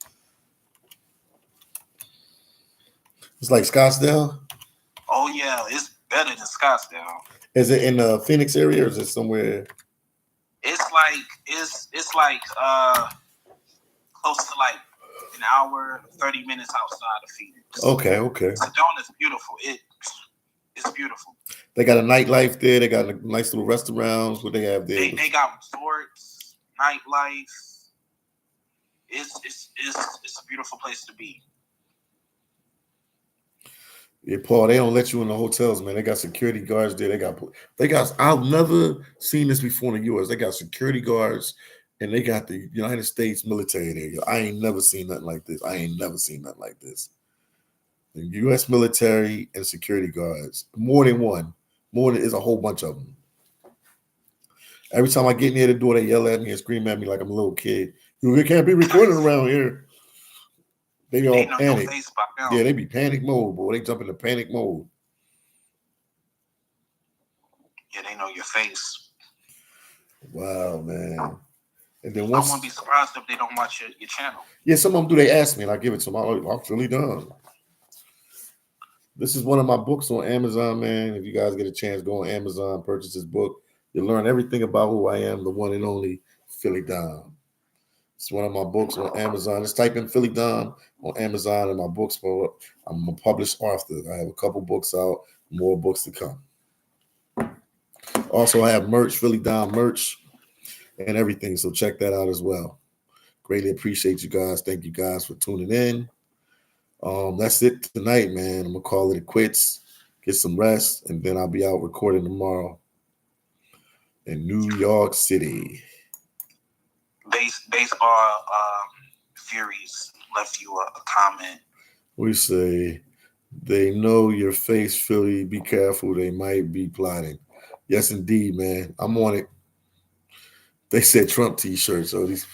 It's like Scottsdale? Oh, yeah. It's better than Scottsdale. Is it in the Phoenix area or is it somewhere? It's like close to like an hour, 30 minutes outside of Phoenix. Okay. Sedona is beautiful. It's beautiful. They got a nightlife there. They got nice little restaurants. What they have there? They got resorts, nightlife. It's a beautiful place to be. Yeah, Paul, they don't let you in the hotels, man. They got security guards there. They got I've never seen this before in the U.S. They got security guards and they got the United States military there. I ain't never seen nothing like this. The U.S. military and security guards. More than one. There's a whole bunch of them. Every time I get near the door, they yell at me and scream at me like I'm a little kid. You can't be recording around here. They all panic. Yeah, they be panic mode, boy. They jump into panic mode. Yeah, they know your face. Wow, man. And then I wouldn't be surprised if they don't watch your channel. Yeah, some of them do. They ask me, and I give it to them. I'm really done. This is one of my books on Amazon, man. If you guys get a chance, go on Amazon, purchase this book. You'll learn everything about who I am, the one and only phillydom. It's one of my books on Amazon. Just type in phillydom on Amazon and my books. I'm a published author. I have a couple books out, more books to come. Also, I have merch, phillydom merch, and everything. So check that out as well. Greatly appreciate you guys. Thank you guys for tuning in. That's it tonight, man. I'm gonna call it quits, get some rest, and then I'll be out recording tomorrow in New York City. Baseball Furies left you a comment. We say they know your face, Philly. Be careful. They might be plotting. Yes, indeed, man. I'm on it. They said Trump t-shirts, so these